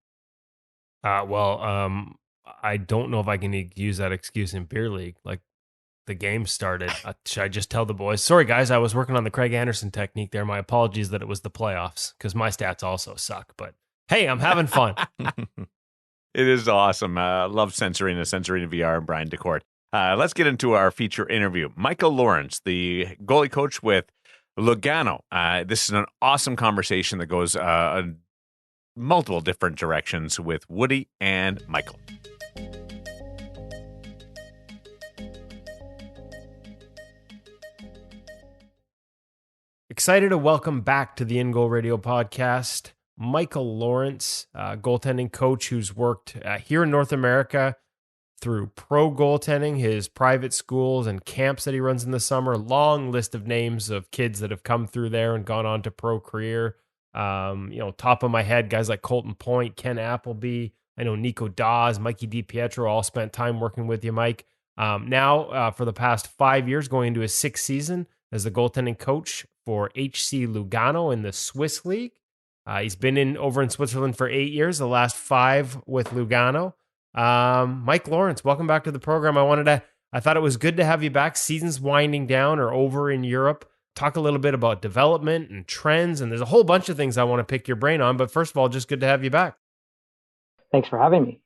I don't know if I can use that excuse in beer league. Like, the game started. Should I just tell the boys? Sorry, guys, I was working on the Craig Anderson technique there. My apologies that it was the playoffs because my stats also suck. But hey, I'm having fun. It is awesome. Love Sense Arena VR, and Brian DeCord. Let's get into our feature interview. Michael Lawrence, the goalie coach with Lugano. This is an awesome conversation that goes multiple different directions with Woody and Michael. Excited to welcome back to the InGoal Radio podcast, Michael Lawrence, goaltending coach who's worked here in North America through pro goaltending, his private schools and camps that he runs in the summer. Long list of names of kids that have come through there and gone on to pro career. Top of my head, guys like Colton Point, Ken Appleby, I know Nico Dawes, Mikey DiPietro all spent time working with you, Mike. Now, for the past 5 years, going into his sixth season as the goaltending coach for HC Lugano in the Swiss League. He's been over in Switzerland for 8 years, the last 5 with Lugano. Mike Lawrence, welcome back to the program. I thought it was good to have you back. Season's winding down or over in Europe. Talk a little bit about development and trends, and there's a whole bunch of things I want to pick your brain on. But first of all, just good to have you back. Thanks for having me.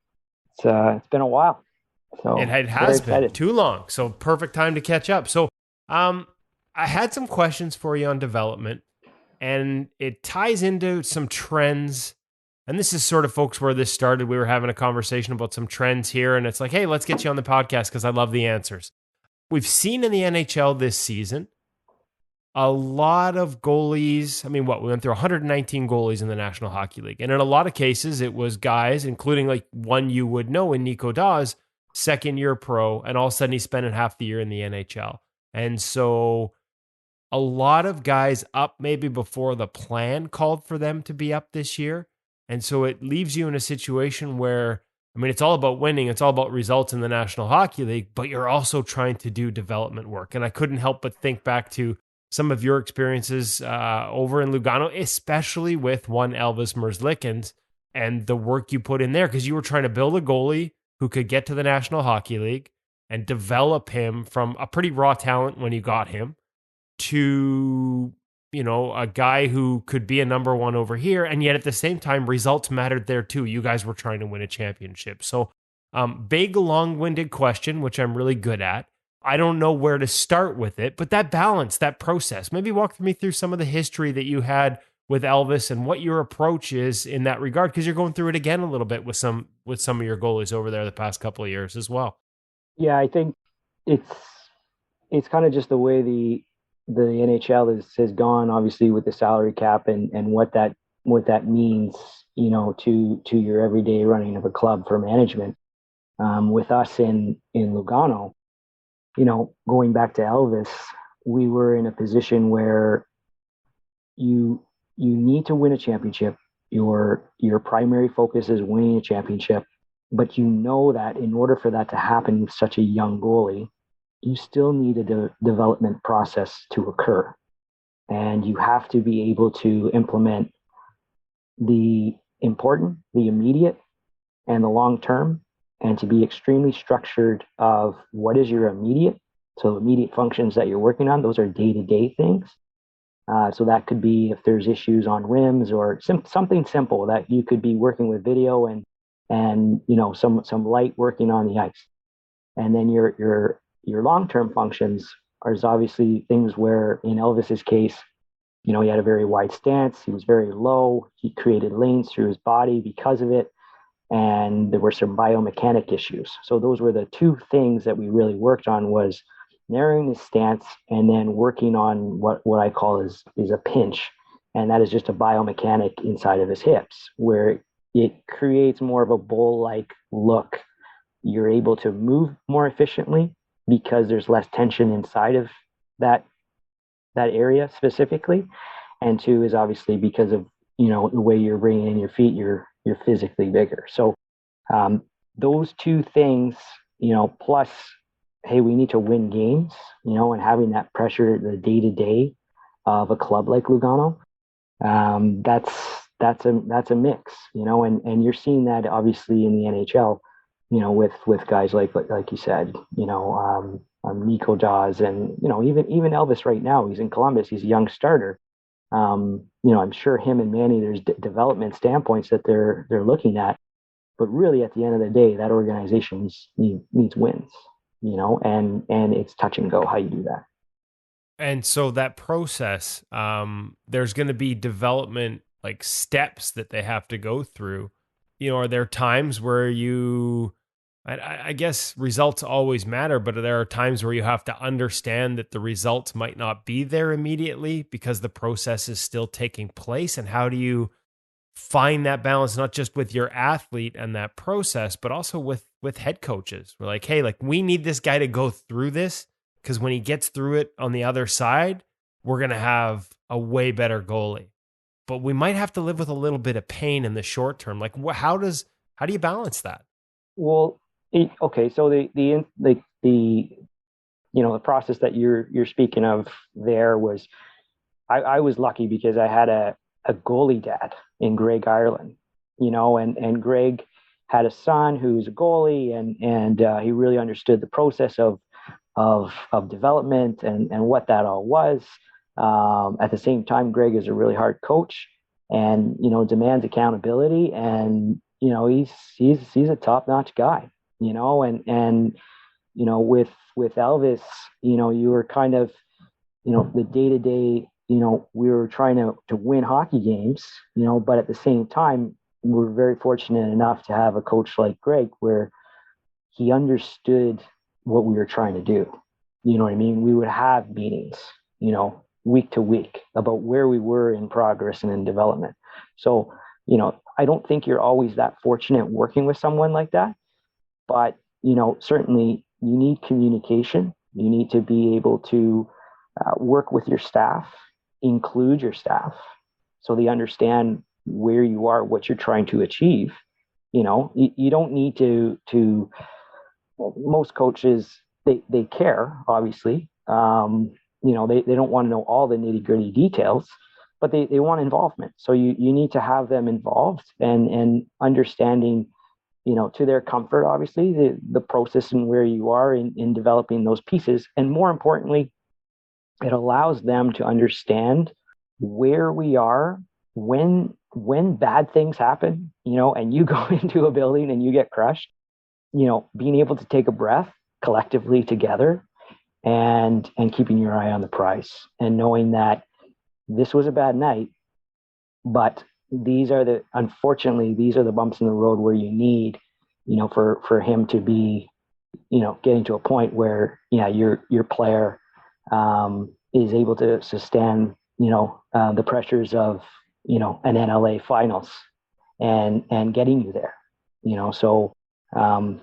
It's been a while. So it has been too long. So perfect time to catch up. So I had some questions for you on development, and it ties into some trends. And this is sort of, folks, where this started. We were having a conversation about some trends here, and it's like, hey, let's get you on the podcast because I love the answers. We've seen in the NHL this season a lot of goalies. I mean, we went through 119 goalies in the National Hockey League. And in a lot of cases, it was guys, including like one you would know in Nico Dawes, second-year pro, and all of a sudden he's spending half the year in the NHL. And so a lot of guys up maybe before the plan called for them to be up this year. And so it leaves you in a situation where, I mean, it's all about winning. It's all about results in the National Hockey League, but you're also trying to do development work. And I couldn't help but think back to some of your experiences over in Lugano, especially with one Elvis Merzlikins and the work you put in there, because you were trying to build a goalie who could get to the National Hockey League and develop him from a pretty raw talent when you got him to, a guy who could be a number one over here. And yet at the same time, results mattered there too. You guys were trying to win a championship. So big, long-winded question, which I'm really good at. I don't know where to start with it, but that balance, that process, maybe walk me through some of the history that you had with Elvis and what your approach is in that regard, because you're going through it again a little bit with some of your goalies over there the past couple of years as well. Yeah, I think it's kind of just the way the NHL has gone, obviously, with the salary cap and what that means, to your everyday running of a club for management. With us in Lugano, going back to Elvis, we were in a position where you need to win a championship. Your primary focus is winning a championship, but that in order for that to happen with such a young goalie, you still need a development process to occur. And you have to be able to implement the important, the immediate, and the long term, and to be extremely structured of what is your immediate. So immediate functions that you're working on, those are day-to-day things. So that could be if there's issues on rims or something simple that you could be working with video and some light working on the ice. And then your long-term functions are obviously things where, in Elvis's case, he had a very wide stance. He was very low. He created lanes through his body because of it. And there were some biomechanic issues. So those were the two things that we really worked on, was narrowing his stance and then working on what I call is a pinch. And that is just a biomechanic inside of his hips, where it creates more of a bowl-like look. You're able to move more efficiently because there's less tension inside of that area specifically. And two is obviously because of, the way you're bringing in your feet, you're physically bigger. So those two things, plus, hey, we need to win games, and having that pressure, the day-to-day of a club like Lugano, that's a mix, and you're seeing that obviously in the NHL, with guys like you said, Nico Dawes and, even Elvis right now, he's in Columbus, he's a young starter. I'm sure him and Manny, there's development standpoints that they're looking at, but really at the end of the day, that organization needs wins, and it's touch and go how you do that. And so that process, there's going to be development, like steps that they have to go through. Are there times where you I guess results always matter, but there are times where you have to understand that the results might not be there immediately because the process is still taking place. And how do you find that balance, not just with your athlete and that process, but also with head coaches? We're like, hey, like we need this guy to go through this because when he gets through it on the other side, we're going to have a way better goalie. But we might have to live with a little bit of pain in the short term. Like, how do you balance that? Well, okay, so the the process that you're speaking of there was, I was lucky because I had a goalie dad in Greg Ireland, and Greg had a son who's a goalie, and he really understood the process of development and what that all was. At the same time, Greg is a really hard coach, and demands accountability, and he's a top notch guy, and with Elvis, you were kind of, the day to day, we were trying to win hockey games, but at the same time, we're very fortunate enough to have a coach like Greg where he understood what we were trying to do. You know what I mean? We would have meetings, week to week about where we were in progress and in development. So, I don't think you're always that fortunate working with someone like that, but, certainly you need communication. You need to be able to work with your staff, include your staff so they understand where you are, what you're trying to achieve. You don't need to most coaches, they care, obviously. They don't want to know all the nitty gritty details, but they want involvement. So you need to have them involved and understanding, to their comfort, obviously, the process and where you are in developing those pieces. And more importantly, it allows them to understand where we are when bad things happen, and you go into a building and you get crushed, being able to take a breath collectively together and keeping your eye on the prize and knowing that this was a bad night, but unfortunately, these are the bumps in the road where you need, for him to be, getting to a point where, your player is able to sustain, the pressures of, an NLA finals and getting you there, so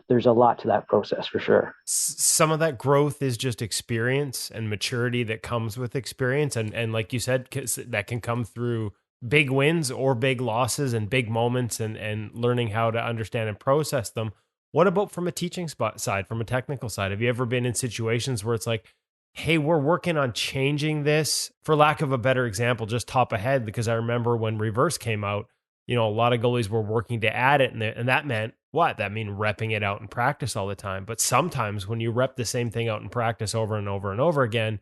there's a lot to that process for sure. Some of that growth is just experience and maturity that comes with experience. And like you said, that can come through big wins or big losses and big moments and learning how to understand and process them. What about from a teaching side, from a technical side? Have you ever been in situations where it's like, hey, we're working on changing this, for lack of a better example, just top ahead, because I remember when reverse came out, a lot of goalies were working to add it, and that meant what? That meant repping it out in practice all the time. But sometimes when you rep the same thing out in practice over and over and over again,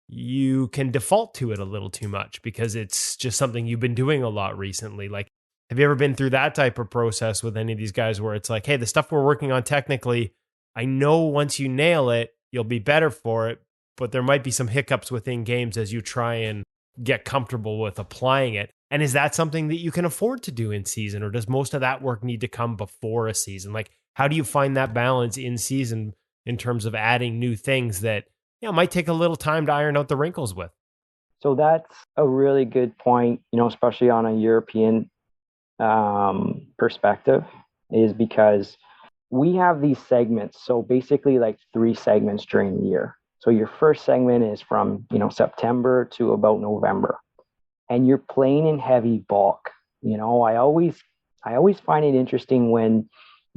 you can default to it a little too much because it's just something you've been doing a lot recently. Like, have you ever been through that type of process with any of these guys where it's like, hey, the stuff we're working on technically, I know once you nail it, you'll be better for it, but there might be some hiccups within games as you try and get comfortable with applying it. And is that something that you can afford to do in season, or does most of that work need to come before a season? Like, how do you find that balance in season in terms of adding new things that, might take a little time to iron out the wrinkles with? So that's a really good point, especially on a European perspective, is because we have these segments. So basically like 3 segments during the year. So your first segment is from, September to about November, and you're playing in heavy bulk. I always find it interesting when,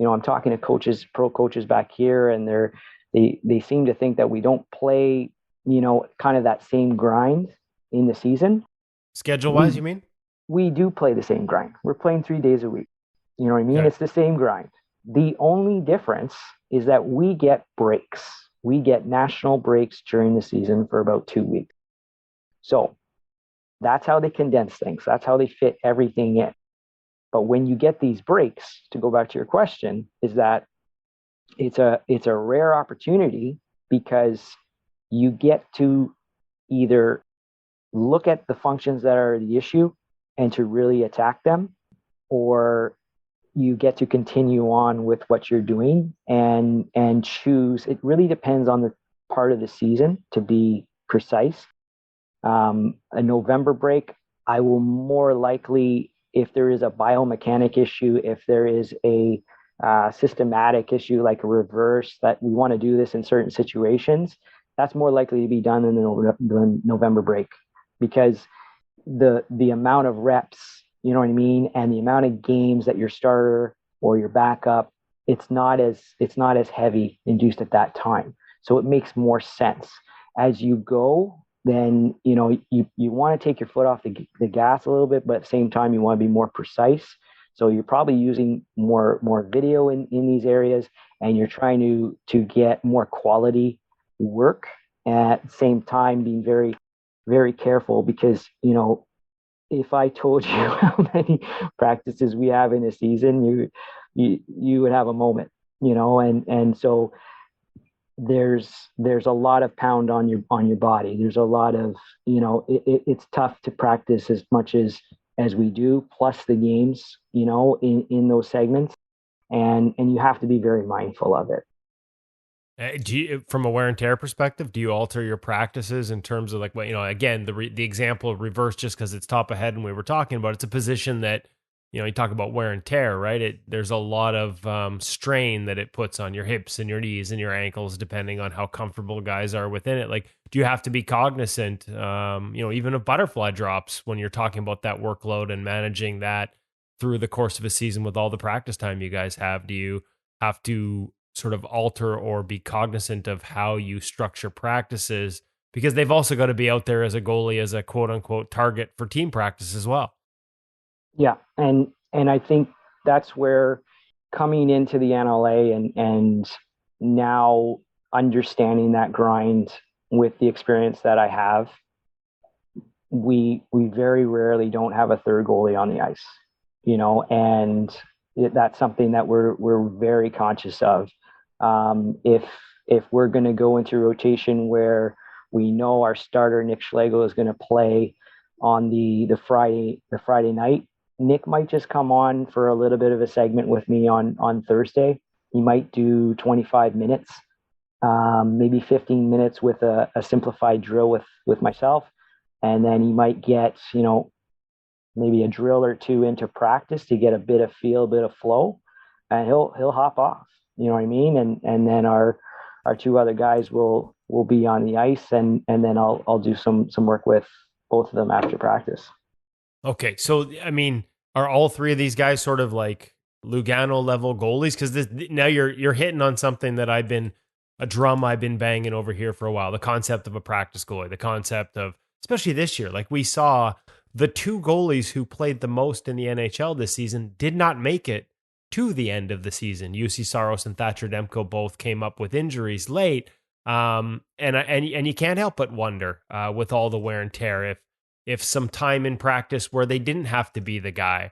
I'm talking to coaches, pro coaches back here, and they seem to think that we don't play, kind of that same grind in the season. Schedule wise, you mean? We do play the same grind. We're playing 3 days a week. You know what I mean? Okay. It's the same grind. The only difference is that we get breaks. We get national breaks during the season for about 2 weeks. So that's how they condense things. That's how they fit everything in. But when you get these breaks, to go back to your question, is that it's a rare opportunity because you get to either look at the functions that are the issue and to really attack them, or you get to continue on with what you're doing and choose. It really depends on the part of the season, to be precise. A November break, I will more likely, if there is a biomechanic issue, if there is a systematic issue like a reverse, that we want to do this in certain situations, that's more likely to be done in the November break, because the amount of reps, you know what I mean, and the amount of games that your starter or your backup, it's not as heavy induced at that time. So it makes more sense as you go. Then you want to take your foot off the gas a little bit, but at the same time you want to be more precise. So you're probably using more video in these areas, and you're trying to get more quality work at the same time, being very, very careful, because if I told you how many practices we have in a season, you would have a moment, and so there's a lot of pound on your body. There's a lot of, it's tough to practice as much as we do, plus the games, in those segments, and you have to be very mindful of it. Do you, from a wear and tear perspective, do you alter your practices in terms of, like, what, again, the example of reverse, just because it's top ahead and we were talking about, it's a position that, you talk about wear and tear, right? There's a lot of strain that it puts on your hips and your knees and your ankles, depending on how comfortable guys are within it. Like, do you have to be cognizant, even of butterfly drops when you're talking about that workload and managing that through the course of a season with all the practice time you guys have? Do you have to sort of alter or be cognizant of how you structure practices, because they've also got to be out there as a goalie, as a quote unquote target for team practice as well? Yeah, and I think that's where, coming into the NLA and now understanding that grind with the experience that I have, we very rarely don't have a third goalie on the ice, and that's something that we're very conscious of. If we're going to go into rotation where we know our starter Nick Schlegel is going to play on the Friday night, Nick might just come on for a little bit of a segment with me on Thursday. He might do 25 minutes, maybe 15 minutes with a simplified drill with myself. And then he might get, maybe a drill or two into practice to get a bit of feel, a bit of flow, and he'll hop off. You know what I mean? And then our two other guys will be on the ice, and then I'll do some work with both of them after practice. Okay, so I mean, are all three of these guys sort of like Lugano level goalies? Because now you're hitting on something that I've been banging over here for a while. The concept of a practice goalie, the concept of, especially this year, like we saw the two goalies who played the most in the NHL this season did not make it to the end of the season. UC Saros and Thatcher Demko both came up with injuries late, and you can't help but wonder with all the wear and tear if some time in practice where they didn't have to be the guy,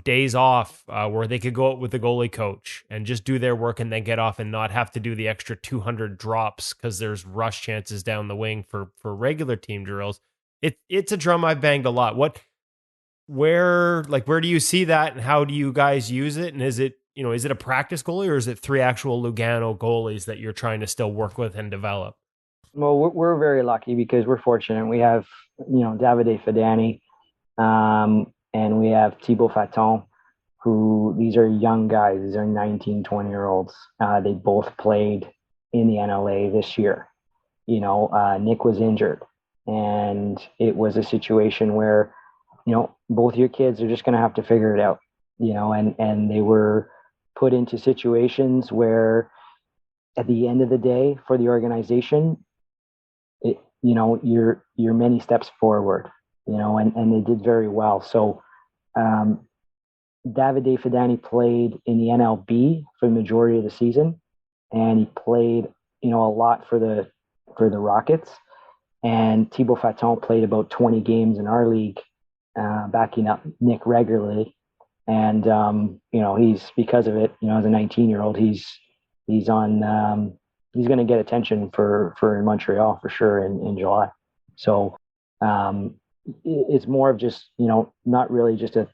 days off where they could go out with the goalie coach and just do their work and then get off and not have to do the extra 200 drops because there's rush chances down the wing for regular team drills. It's a drum I've banged a lot. Where do you see that, and how do you guys use it? And is it a practice goalie, or is it three actual Lugano goalies that you're trying to still work with and develop? Well, we're very lucky because we're fortunate. We have, Davide Fidani, and we have Thibaut Faton, who, these are young guys. These are 19, 20-year-olds. They both played in the NLA this year. Nick was injured, and it was a situation where, both your kids are just going to have to figure it out, and they were put into situations where, at the end of the day, for the organization, you're many steps forward, and they did very well. So, Davide Fidani played in the NLB for the majority of the season, and he played, a lot for the Rockets. And Thibaut Faton played about 20 games in our league, backing up Nick regularly. And, he's, because of it, as a 19-year-old, he's on, he's going to get attention for Montreal for sure in July. So, it's more of just, not really just a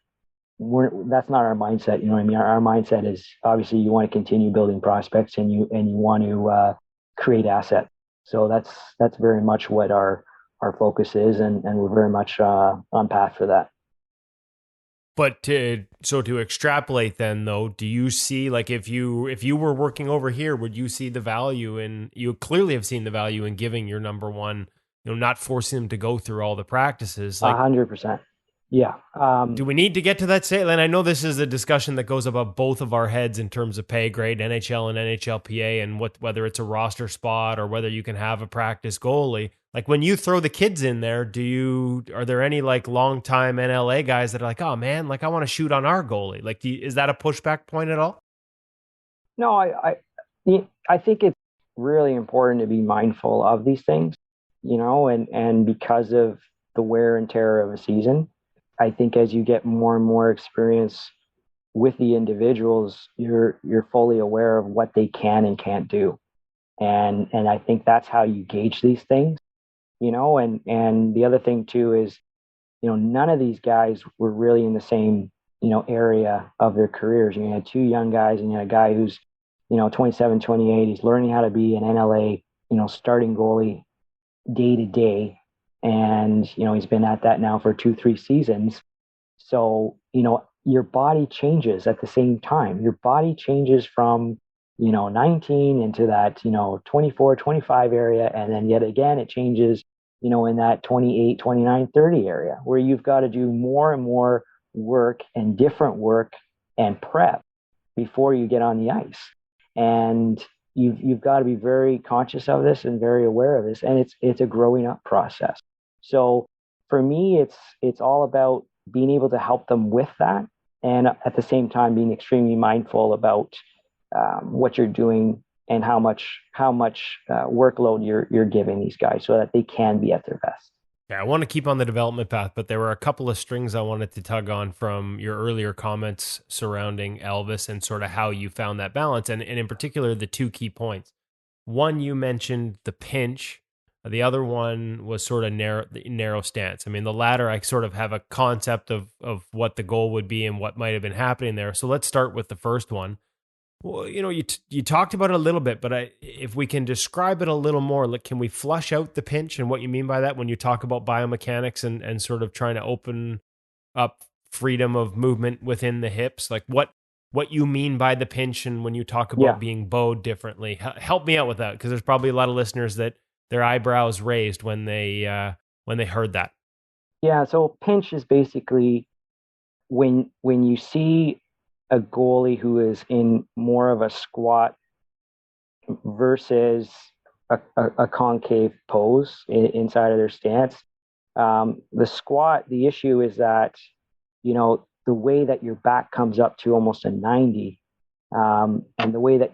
that's not our mindset. You know what I mean? Our mindset is obviously you want to continue building prospects and you want to create assets. So that's very much what our focus is, and we're very much on path for that. But to extrapolate then though, do you see, like, if you were working over here, would you see the value in, you clearly have seen the value in giving your number one, not forcing them to go through all the practices? Like 100%. Yeah. Do we need to get to that stage? And I know this is a discussion that goes above both of our heads in terms of pay grade, NHL and NHLPA, and whether it's a roster spot or whether you can have a practice goalie. Like when you throw the kids in there, are there any like longtime NLA guys that are like, oh man, like I want to shoot on our goalie? Like, is that a pushback point at all? No, I think it's really important to be mindful of these things, and because of the wear and tear of a season, I think as you get more and more experience with the individuals, you're fully aware of what they can and can't do. And I think that's how you gauge these things, and the other thing too is, none of these guys were really in the same, area of their careers. You had two young guys and you had a guy who's, 27, 28. He's learning how to be an NLA, starting goalie day to day. And, he's been at that now for 2-3 seasons. So, your body changes at the same time. Your body changes from, 19 into that, 24, 25 area. And then yet again, it changes, in that 28, 29, 30 area where you've got to do more and more work and different work and prep before you get on the ice. And you've got to be very conscious of this and very aware of this. And it's a growing up process. So for me, it's all about being able to help them with that, and at the same time being extremely mindful about what you're doing and how much workload you're giving these guys so that they can be at their best. Yeah, I want to keep on the development path, but there were a couple of strings I wanted to tug on from your earlier comments surrounding Elvis and sort of how you found that balance, and in particular the two key points. One, you mentioned the pinch. The other one was sort of narrow stance. I mean, the latter, I sort of have a concept of what the goal would be and what might have been happening there. So let's start with the first one. Well, you talked about it a little bit, but if we can describe it a little more, like, can we flush out the pinch and what you mean by that when you talk about biomechanics and sort of trying to open up freedom of movement within the hips? Like what you mean by the pinch, and when you talk about being bowed differently, help me out with that, because there's probably a lot of listeners that their eyebrows raised when they heard that. Yeah, so pinch is basically when you see a goalie who is in more of a squat versus a concave pose inside of their stance. The squat, the issue is that, the way that your back comes up to almost a 90, and the way that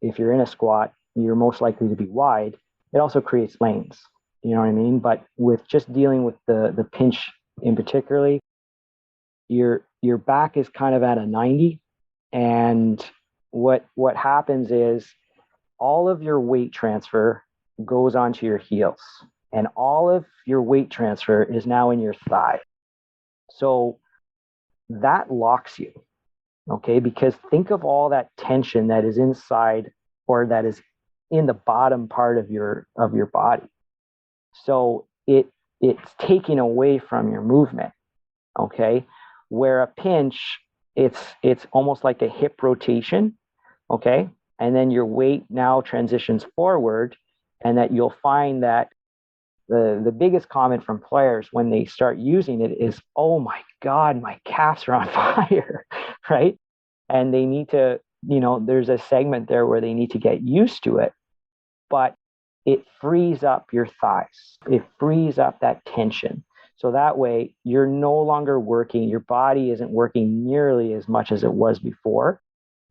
if you're in a squat, you're most likely to be wide. It also creates lanes, you know what I mean? But with just dealing with the pinch in particularly, your back is kind of at a 90, and what happens is all of your weight transfer goes onto your heels, and all of your weight transfer is now in your thigh. So that locks you, okay? Because think of all that tension that is inside, or that is in the bottom part of your body. So it's taking away from your movement, okay? Where a pinch, it's almost like a hip rotation, okay? And then your weight now transitions forward, and that you'll find that the biggest comment from players when they start using it is, oh my God, my calves are on fire, right? And they need to, there's a segment there where they need to get used to it, but it frees up your thighs. It frees up that tension. So that way you're no longer working, your body isn't working nearly as much as it was before,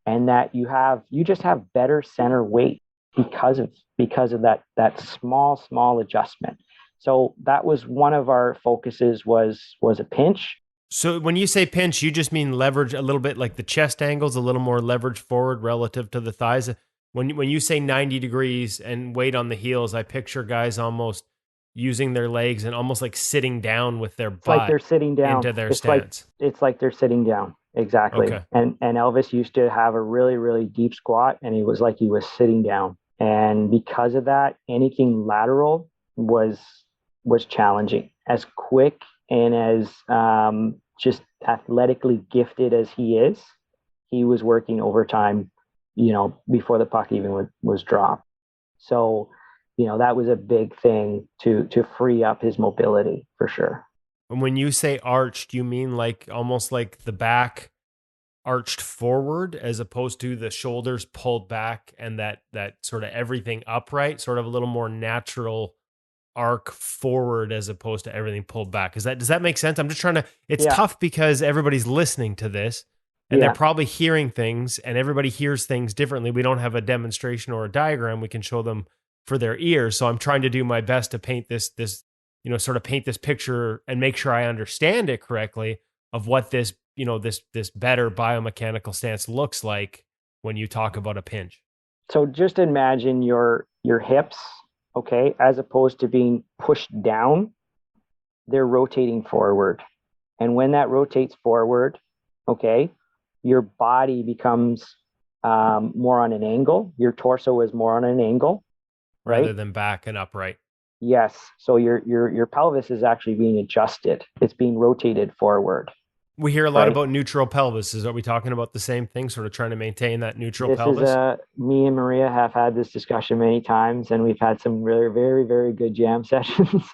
and that you just have better center weight because of that small adjustment. So that was one of our focuses was a pinch. So when you say pinch, you just mean leverage a little bit, like the chest angle's a little more leverage forward relative to the thighs. When you say 90 degrees and weight on the heels, I picture guys almost using their legs and almost like sitting down with their It's like butt they're sitting down into their it's stance. like they're sitting down. Exactly. Okay. And Elvis used to have a really, really deep squat, and he was like he was sitting down. And because of that, anything lateral was challenging. As quick and as just athletically gifted as he was working overtime, before the puck even was dropped. So, that was a big thing to free up his mobility for sure. And when you say arched, you mean like almost like the back arched forward as opposed to the shoulders pulled back and that sort of everything upright, sort of a little more natural arc forward as opposed to everything pulled back. Does that make sense? I'm just trying to, it's tough because everybody's listening to this and they're probably hearing things, and everybody hears things differently. We don't have a demonstration or a diagram we can show them for their ears. So I'm trying to do my best to paint this sort of paint this picture and make sure I understand it correctly of what this, this better biomechanical stance looks like when you talk about a pinch. So just imagine your hips, okay, as opposed to being pushed down, they're rotating forward. And when that rotates forward, okay, your body becomes more on an angle. Your torso is more on an angle, right? Rather than back and upright. Yes. So your pelvis is actually being adjusted. It's being rotated forward. We hear a lot about neutral pelvis. Are we talking about the same thing, sort of trying to maintain that neutral pelvis? Me and Maria have had this discussion many times, and we've had some really, very, very good jam sessions.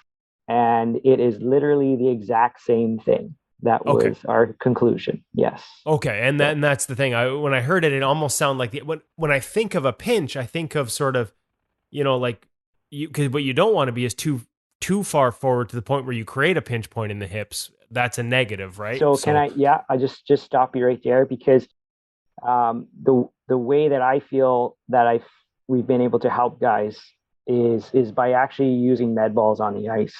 And it is literally the exact same thing. That was our conclusion. Yes. Okay. And that's the thing. When I heard it, it almost sounded like when I think of a pinch, I think of sort of, like, because what you don't want to be is too far forward to the point where you create a pinch point in the hips. That's a negative, right? So can I just stop you right there, because the way that I feel that we've been able to help guys is by actually using med balls on the ice,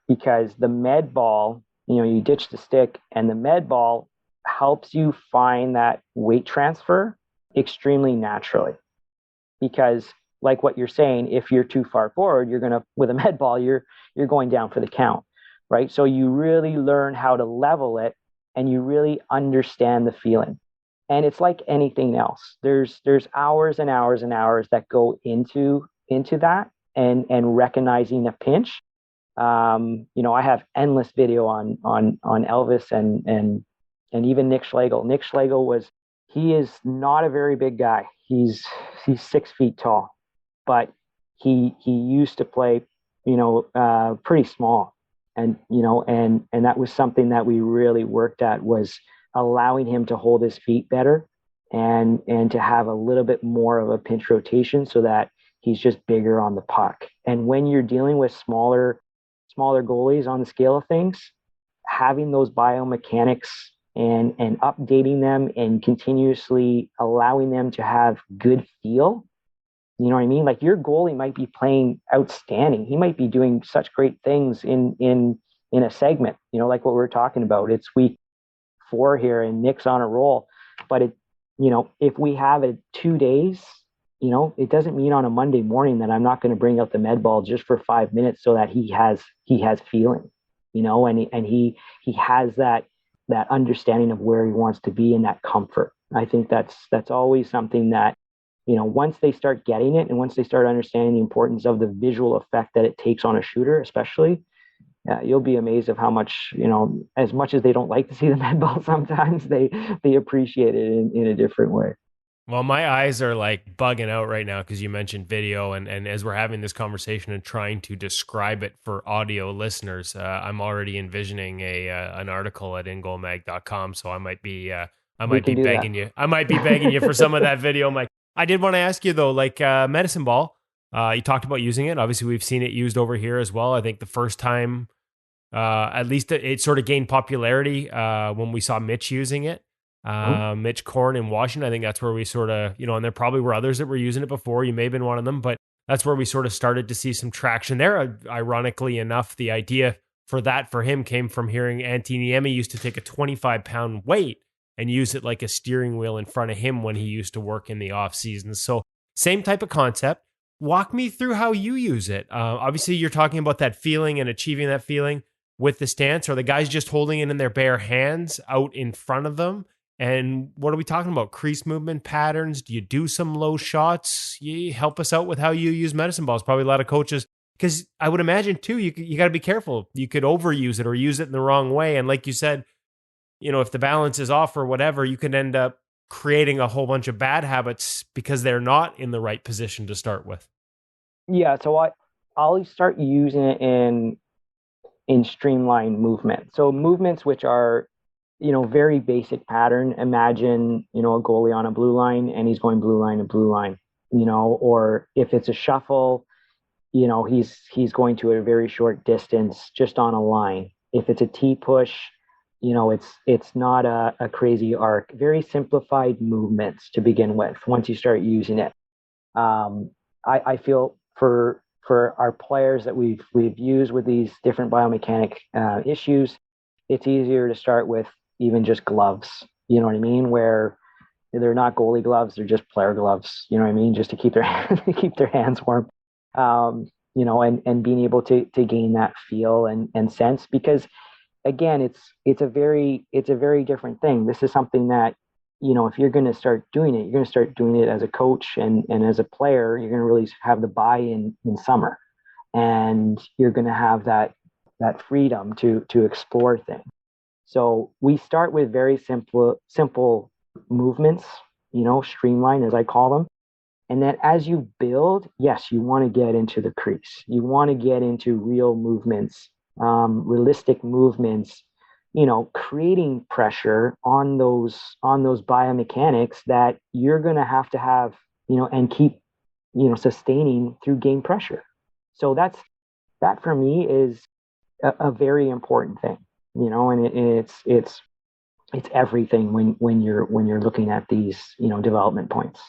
because the med ball, you ditch the stick, and the med ball helps you find that weight transfer extremely naturally. Because like what you're saying, if you're too far forward, with a med ball, you're going down for the count, right? So you really learn how to level it, and you really understand the feeling. And it's like anything else. There's hours and hours and hours that go into that and recognizing a pinch. I have endless video on Elvis and even Nick Schlegel. Nick Schlegel he is not a very big guy. He's 6 feet tall. But he used to play, pretty small, and that was something that we really worked at, was allowing him to hold his feet better and to have a little bit more of a pinch rotation so that he's just bigger on the puck. And when you're dealing with smaller goalies on the scale of things, having those biomechanics and updating them and continuously allowing them to have good feel. You know what I mean? Like, your goalie might be playing outstanding. He might be doing such great things in a segment, like what we're talking about. It's week 4 here and Nick's on a roll. But if we have it 2 days, it doesn't mean on a Monday morning that I'm not going to bring out the med ball just for 5 minutes so that he has feeling, and he has that understanding of where he wants to be and that comfort. I think that's always something that, once they start getting it and once they start understanding the importance of the visual effect that it takes on a shooter, especially, you'll be amazed of how much, as much as they don't like to see the med ball, sometimes they appreciate it in a different way. Well, my eyes are like bugging out right now because you mentioned video, and as we're having this conversation and trying to describe it for audio listeners, I'm already envisioning an article at InGoalMag.com. So I might be begging you. I might be begging you for some of that video, Mike. I did want to ask you though, like medicine ball. You talked about using it. Obviously, we've seen it used over here as well. I think the first time, at least it sort of gained popularity when we saw Mitch using it. Mitch Korn in Washington. I think that's where we sort of, and there probably were others that were using it before. You may have been one of them, but that's where we sort of started to see some traction there. Ironically enough, the idea for him came from hearing Antiniemi used to take a 25-pound weight and use it like a steering wheel in front of him when he used to work in the off season. So same type of concept. Walk me through how you use it. Obviously, you're talking about that feeling and achieving that feeling with the stance. Are the guys just holding it in their bare hands out in front of them? And what are we talking about? Crease movement patterns? Do you do some low shots? You help us out with how you use medicine balls. Probably a lot of coaches, because I would imagine too, you got to be careful. You could overuse it or use it in the wrong way. And like you said, if the balance is off or whatever, you could end up creating a whole bunch of bad habits because they're not in the right position to start with. Yeah, so I'll start using it in streamlined movement. So movements which are, very basic pattern. Imagine, a goalie on a blue line and he's going blue line to blue line, or if it's a shuffle, he's going to a very short distance just on a line. If it's a T push, it's not a crazy arc. Very simplified movements to begin with once you start using it. I feel for our players that we've used with these different biomechanic issues, it's easier to start with even just gloves. You know what I mean? Where they're not goalie gloves, they're just player gloves. You know what I mean? Just to keep their keep their hands warm. And being able to gain that feel and sense, because again, it's a very different thing. This is something that, if you're going to start doing it, you're going to start doing it as a coach and as a player. You're going to really have the buy-in in summer, and you're going to have that freedom to explore things. So we start with very simple movements, streamline, as I call them. And then as you build, yes, you want to get into the crease. You want to get into real movements, realistic movements, creating pressure on those biomechanics that you're going to have, and keep, sustaining through game pressure. So that for me is a very important thing, and it's everything when you're looking at these, development points.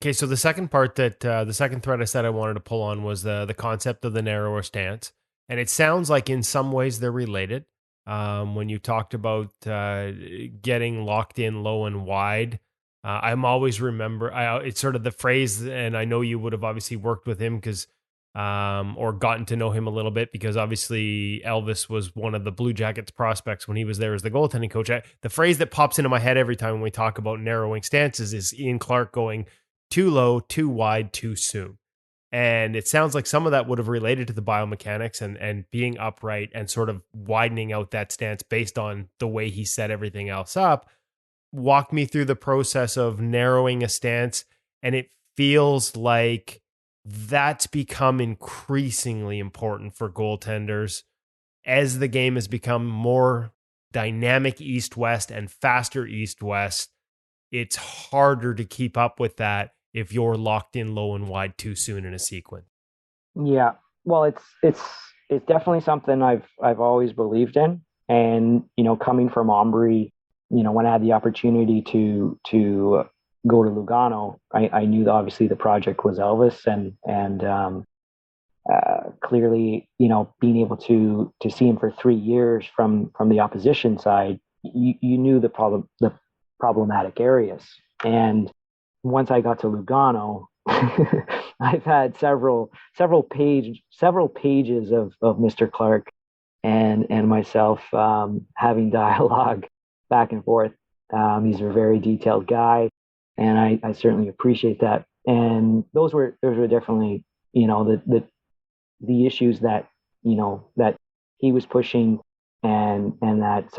Okay, so the second part the second thread I said I wanted to pull on was the concept of the narrower stance, and it sounds like in some ways they're related. When you talked about getting locked in low and wide, I'm always it's sort of the phrase, and I know you would have obviously worked with him because or gotten to know him a little bit, because obviously Elvis was one of the Blue Jackets prospects when he was there as the goaltending coach. The phrase that pops into my head every time when we talk about narrowing stances is Ian Clark going too low, too wide, too soon. And it sounds like some of that would have related to the biomechanics and being upright and sort of widening out that stance based on the way he set everything else up. Walk me through the process of narrowing a stance. And it feels like that's become increasingly important for goaltenders as the game has become more dynamic east-west and faster east-west. It's harder to keep up with that if you're locked in low and wide too soon in a sequence. Yeah, well, it's definitely something I've always believed in, and coming from Ombre, when I had the opportunity to go to Lugano, I knew that obviously the project was Elvis, and clearly, being able to see him for 3 years from the opposition side, you knew the problematic areas. And once I got to Lugano, I've had several pages of Mr. Clark and myself having dialogue back and forth. He's a very detailed guy, and I certainly appreciate that. And those were definitely, the issues that that he was pushing, and that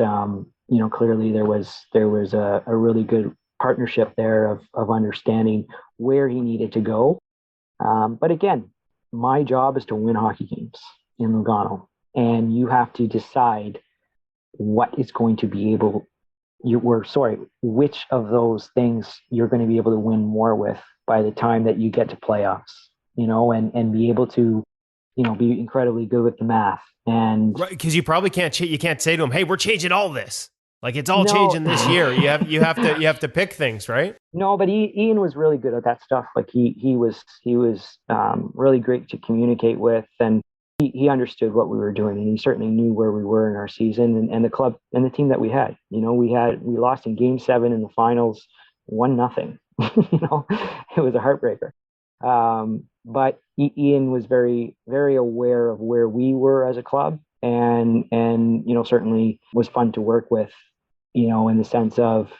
clearly there was a really good partnership there of understanding where he needed to go. But again, my job is to win hockey games in Lugano, and you have to decide what is going to be which of those things you're going to be able to win more with by the time that you get to playoffs, and be able to, be incredibly good with the math. And right, because you probably can't you can't say to him, "Hey, we're changing all this." Like it's all changing this year. You have to pick things, right? No, but Ian was really good at that stuff. Like he was really great to communicate with, and he understood what we were doing, and he certainly knew where we were in our season and the club and the team that we had. We lost in Game 7 in the finals, 1-0. It was a heartbreaker. but Ian was very, very aware of where we were as a club, and certainly was fun to work with, in the sense of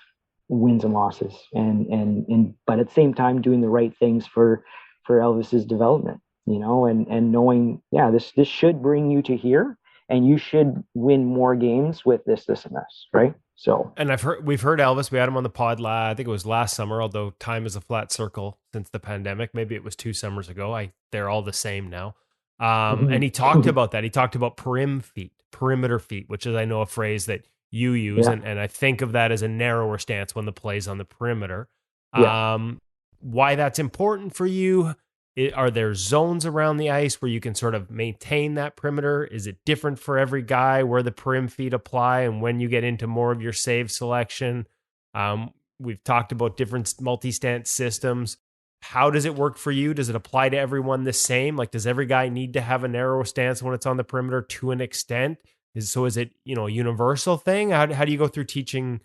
wins and losses, and but at the same time doing the right things for Elvis's development, and knowing, yeah, this should bring you to here, and you should win more games with this, and this, right? So, and we've heard Elvis. We had him on the pod. I think it was last summer, although time is a flat circle since the pandemic. Maybe it was 2 summers ago. They're all the same now. And he talked about that. He talked about perimeter feet, which is, I know, a phrase that you use, and I think of that as a narrower stance when the play's on the perimeter. Why that's important for you? Are there zones around the ice where you can sort of maintain that perimeter? Is it different for every guy where the perim feet apply? And when you get into more of your save selection, we've talked about different multi-stance systems. How does it work for you? Does it apply to everyone the same? Like, does every guy need to have a narrow stance when it's on the perimeter to an extent? Is it, a universal thing? How do you go through teaching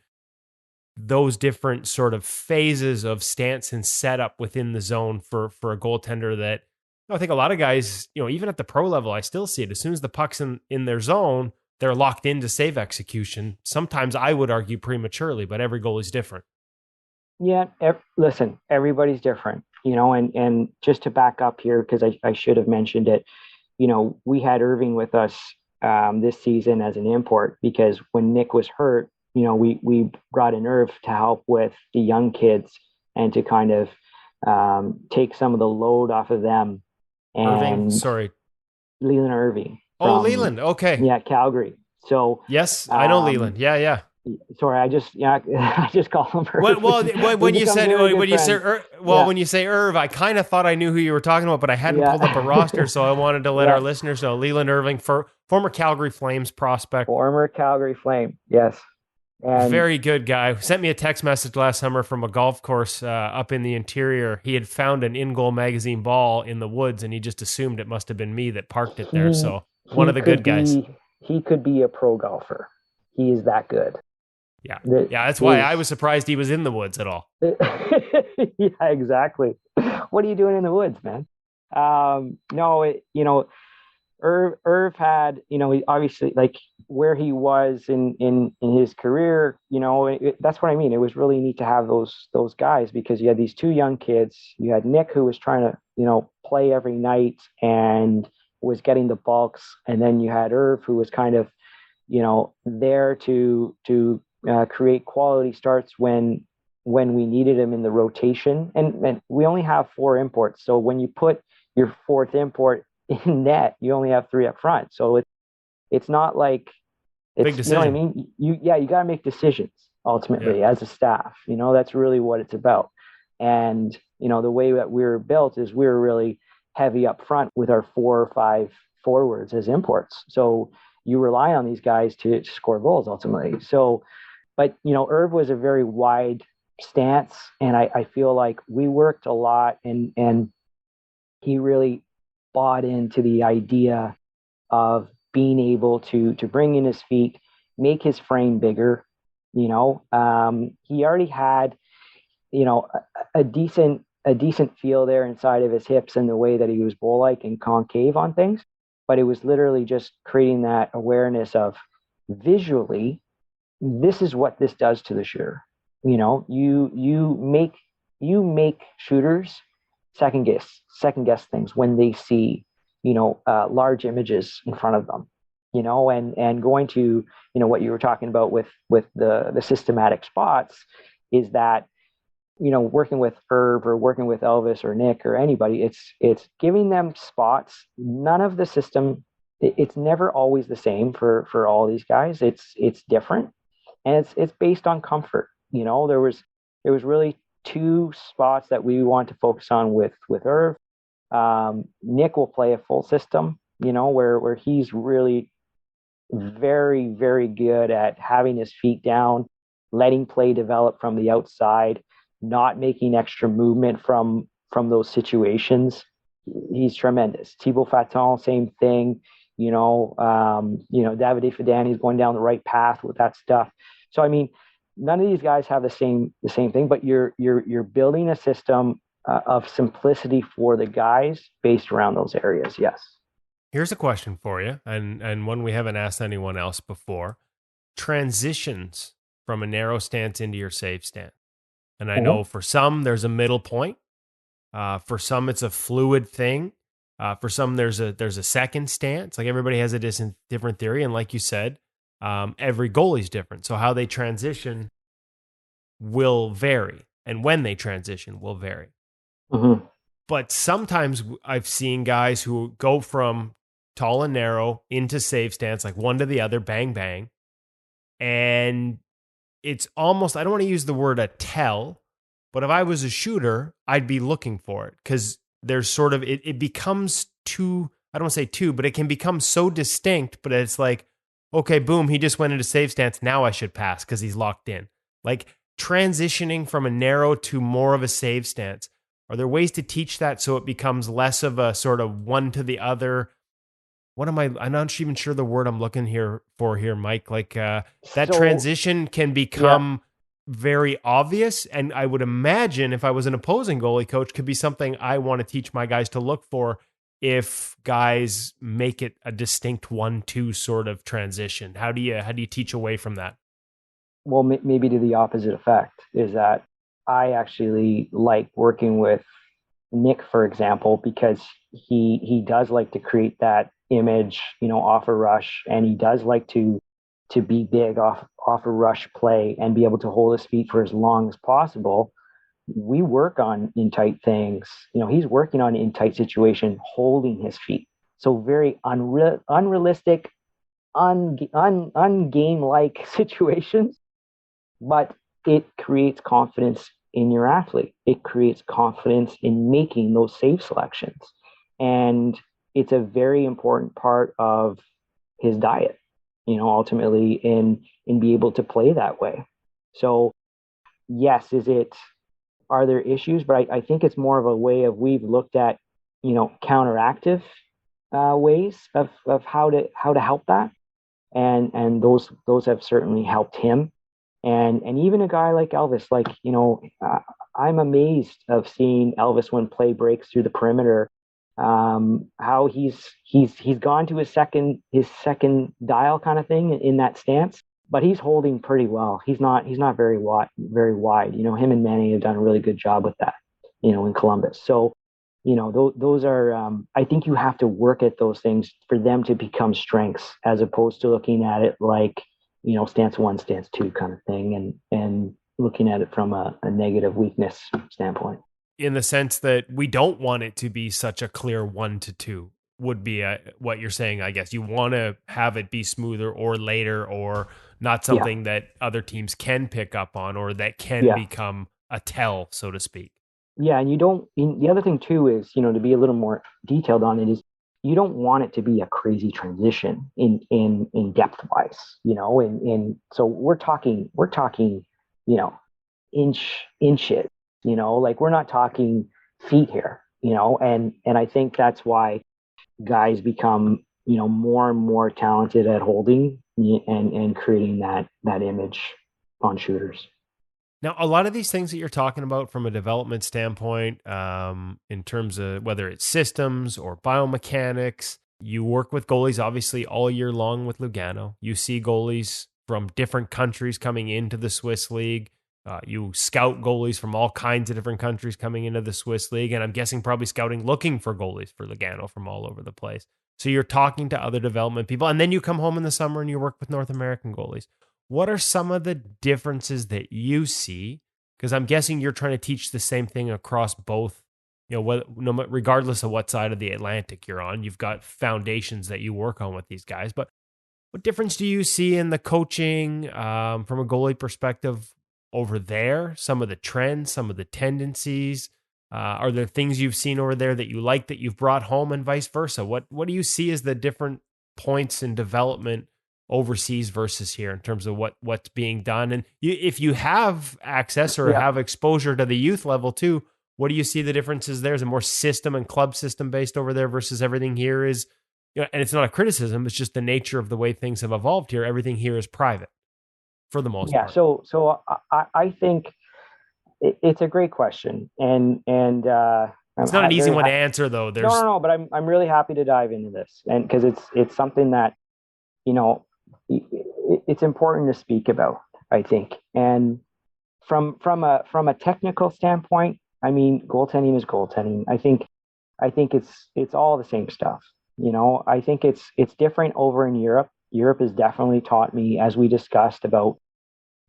those different sort of phases of stance and setup within the zone for a goaltender that, I think a lot of guys, even at the pro level, I still see it. As soon as the puck's in their zone, they're locked into save execution. Sometimes I would argue prematurely, but every goalie's different. Yeah. Listen, everybody's different, and just to back up here, because I should have mentioned it, we had Irving with us this season as an import, because when Nick was hurt, we brought in Irv to help with the young kids and to kind of take some of the load off of them. And Leland Irving. Leland. Okay. Yeah, Calgary. So yes, I know Leland. Yeah. Sorry, I just call him Irv. When you say Irv, I kind of thought I knew who you were talking about, but I hadn't pulled up a roster, so I wanted to let our listeners know. Leland Irving, former Calgary Flames prospect. Former Calgary Flame, yes. And very good guy. Sent me a text message last summer from a golf course up in the interior. He had found an InGoal magazine ball in the woods, and he just assumed it must have been me that parked it there. So one of the good guys. He could be a pro golfer. He is that good. Yeah. That's why I was surprised he was in the woods at all. Yeah, exactly. What are you doing in the woods, man? Irv had, obviously, like, where he was in his career, that's what I mean. It was really neat to have those guys, because you had these 2 young kids. You had Nick, who was trying to, play every night and was getting the bulks. And then you had Irv, who was kind of, there to create quality starts when we needed him in the rotation. And we only have 4 imports. So when you put your 4th import in net, you only have 3 up front. So it's not like it's big decision. You know what I mean? You got to make decisions ultimately as a staff. That's really what it's about. And the way that we're built is we're really heavy up front with our 4 or 5 forwards as imports. So you rely on these guys to score goals ultimately. So, but Irv was a very wide stance, and I feel like we worked a lot, and he really bought into the idea of being able to bring in his feet, make his frame bigger. He already had, a decent feel there inside of his hips and the way that he was bowl-like and concave on things. But it was literally just creating that awareness of visually, this is what this does to the shooter. You make shooters second guess things when they see, large images in front of them, and going to, what you were talking about with the systematic spots, is that, working with Irv or working with Elvis or Nick or anybody, it's giving them spots. None of the system, it's never always the same for all these guys. It's different, and it's based on comfort. There was really 2 spots that we want to focus on with Irv. Nick will play a full system, where he's really very, very good at having his feet down, letting play develop from the outside, not making extra movement from those situations. He's tremendous. Thibaut Faton, same thing. David Fidani is going down the right path with that stuff. So, I mean, none of these guys have the same thing, but you're building a system of simplicity for the guys based around those areas. Yes. Here's a question for you, and one we haven't asked anyone else before. Transitions from a narrow stance into your save stance. And I know for some, there's a middle point. For some, it's a fluid thing. For some, there's a second stance. Like everybody has a different theory. And like you said, every goalie's different. So how they transition will vary. And when they transition will vary. Mm-hmm. But sometimes I've seen guys who go from tall and narrow into save stance, like one to the other, bang, bang. And it's almost, I don't want to use the word a tell, but if I was a shooter, I'd be looking for it because there's sort of, it becomes too, I don't want to say too, but it can become so distinct, but it's like, okay, boom, he just went into save stance. Now I should pass because he's locked in. Like transitioning from a narrow to more of a save stance. Are there ways to teach that so it becomes less of a sort of one to the other? I'm not even sure the word I'm looking for here, Mike. Like that transition can become very obvious. And I would imagine if I was an opposing goalie coach, could be something I want to teach my guys to look for if guys make it a distinct 1-2 sort of transition. How do you teach away from that? Well, maybe to the opposite effect is that I actually like working with Nick, for example, because he does like to create that image, off a rush, and he does like to be big off a rush play and be able to hold his feet for as long as possible. We work on in tight things. He's working on in tight situation, holding his feet. So very unrealistic, ungame like situations, but it creates confidence in your athlete. It creates confidence in making those save selections. And it's a very important part of his diet, ultimately in be able to play that way. So yes, are there issues? But I think it's more of a way of, we've looked at, counteractive ways of how to help that. And those have certainly helped him. And even a guy like Elvis, I'm amazed of seeing Elvis when play breaks through the perimeter, how he's gone to his second dial kind of thing in that stance, but he's holding pretty well. He's not very wide. Him and Manny have done a really good job with that, in Columbus. So, those are, I think you have to work at those things for them to become strengths, as opposed to looking at it like, stance 1, stance 2 kind of thing, and looking at it from a negative weakness standpoint. In the sense that we don't want it to be such a clear 1-2 would be what you're saying, I guess. You want to have it be smoother or later, or not something that other teams can pick up on, or that can become a tell, so to speak. Yeah, and the other thing too is, to be a little more detailed on it, is you don't want it to be a crazy transition in depth wise, so we're talking, inches, like we're not talking feet here, and I think that's why guys become, more and more talented at holding and creating that image on shooters. Now, a lot of these things that you're talking about from a development standpoint, in terms of whether it's systems or biomechanics, you work with goalies obviously all year long with Lugano. You see goalies from different countries coming into the Swiss League. You scout goalies from all kinds of different countries coming into the Swiss League. And I'm guessing probably scouting, looking for goalies for Lugano from all over the place. So you're talking to other development people. And then you come home in the summer and you work with North American goalies. What are some of the differences that you see? Because I'm guessing you're trying to teach the same thing across both, regardless of what side of the Atlantic you're on. You've got foundations that you work on with these guys. But what difference do you see in the coaching from a goalie perspective over there? Some of the trends, some of the tendencies. Are there things you've seen over there that you like that you've brought home, and vice versa? What do you see as the different points in development overseas versus here in terms of what's being done? And if you have access or have exposure to the youth level too, what do you see the differences there? Is it more system and club system based over there versus everything here is, and it's not a criticism, it's just the nature of the way things have evolved here. Everything here is private for the most part. So I think it's a great question, and It's not an easy one to answer, though. No, but I'm really happy to dive into this, and because it's something that, you know, it's important to speak about, I think. And from a technical standpoint, I mean, goaltending is goaltending. I think it's all the same stuff. You know, I think it's different over in Europe. Europe has definitely taught me, as we discussed, about,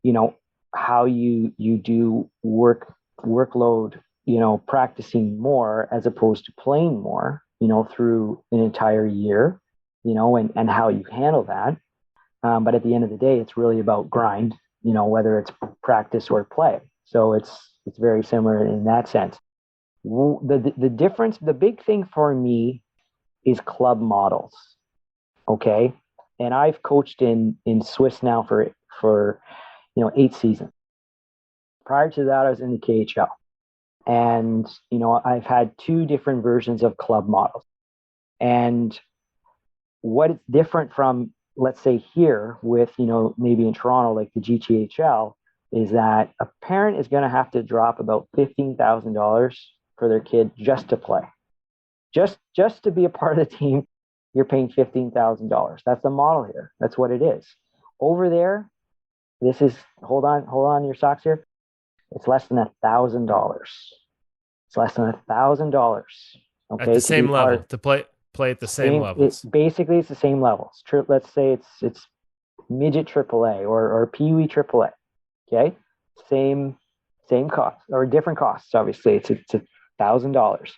you know, how you do workload, you know, practicing more as opposed to playing more, you know, through an entire year, you know, and how you handle that. But at the end of the day, it's really about grind, you know, whether it's practice or play. So it's very similar in that sense. The difference, the big thing for me is club models. Okay. And I've coached in Swiss now for, you know, 8 seasons. Prior to that, I was in the KHL. And, you know, I've had 2 different versions of club models. And what it's different from, let's say, here with, you know, maybe in Toronto, like the GTHL, is that a parent is going to have to drop about $15,000 for their kid just to play. Just to be a part of the team, you're paying $15,000. That's the model here. That's what it is. Over there, this is, hold on your socks here. It's less than $1,000. It's less than $1,000. Okay, at the same level to play at the same levels. Basically, it's the same levels. Let's say it's midget AAA or Pee Wee AAA. Okay, same cost or different costs. Obviously, it's $1,000.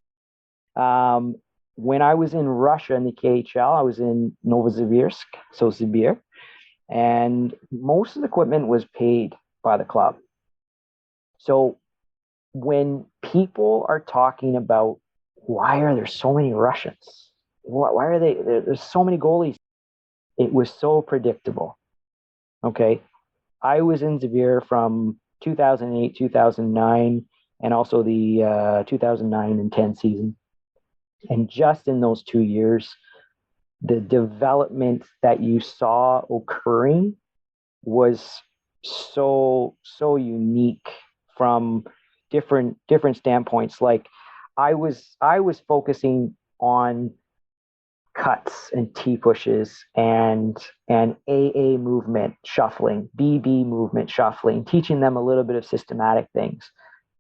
When I was in Russia in the KHL, I was in Novosibirsk, so Sibir, and most of the equipment was paid by the club. So when people are talking about why are there so many Russians? Why are there's so many goalies? It was so predictable. Okay. I was in Sibir from 2008, 2009, and also the 2009 and 10 season. And just in those 2 years, the development that you saw occurring was so unique from different standpoints. Like I was focusing on cuts and T pushes and AA movement shuffling, BB movement shuffling, teaching them a little bit of systematic things,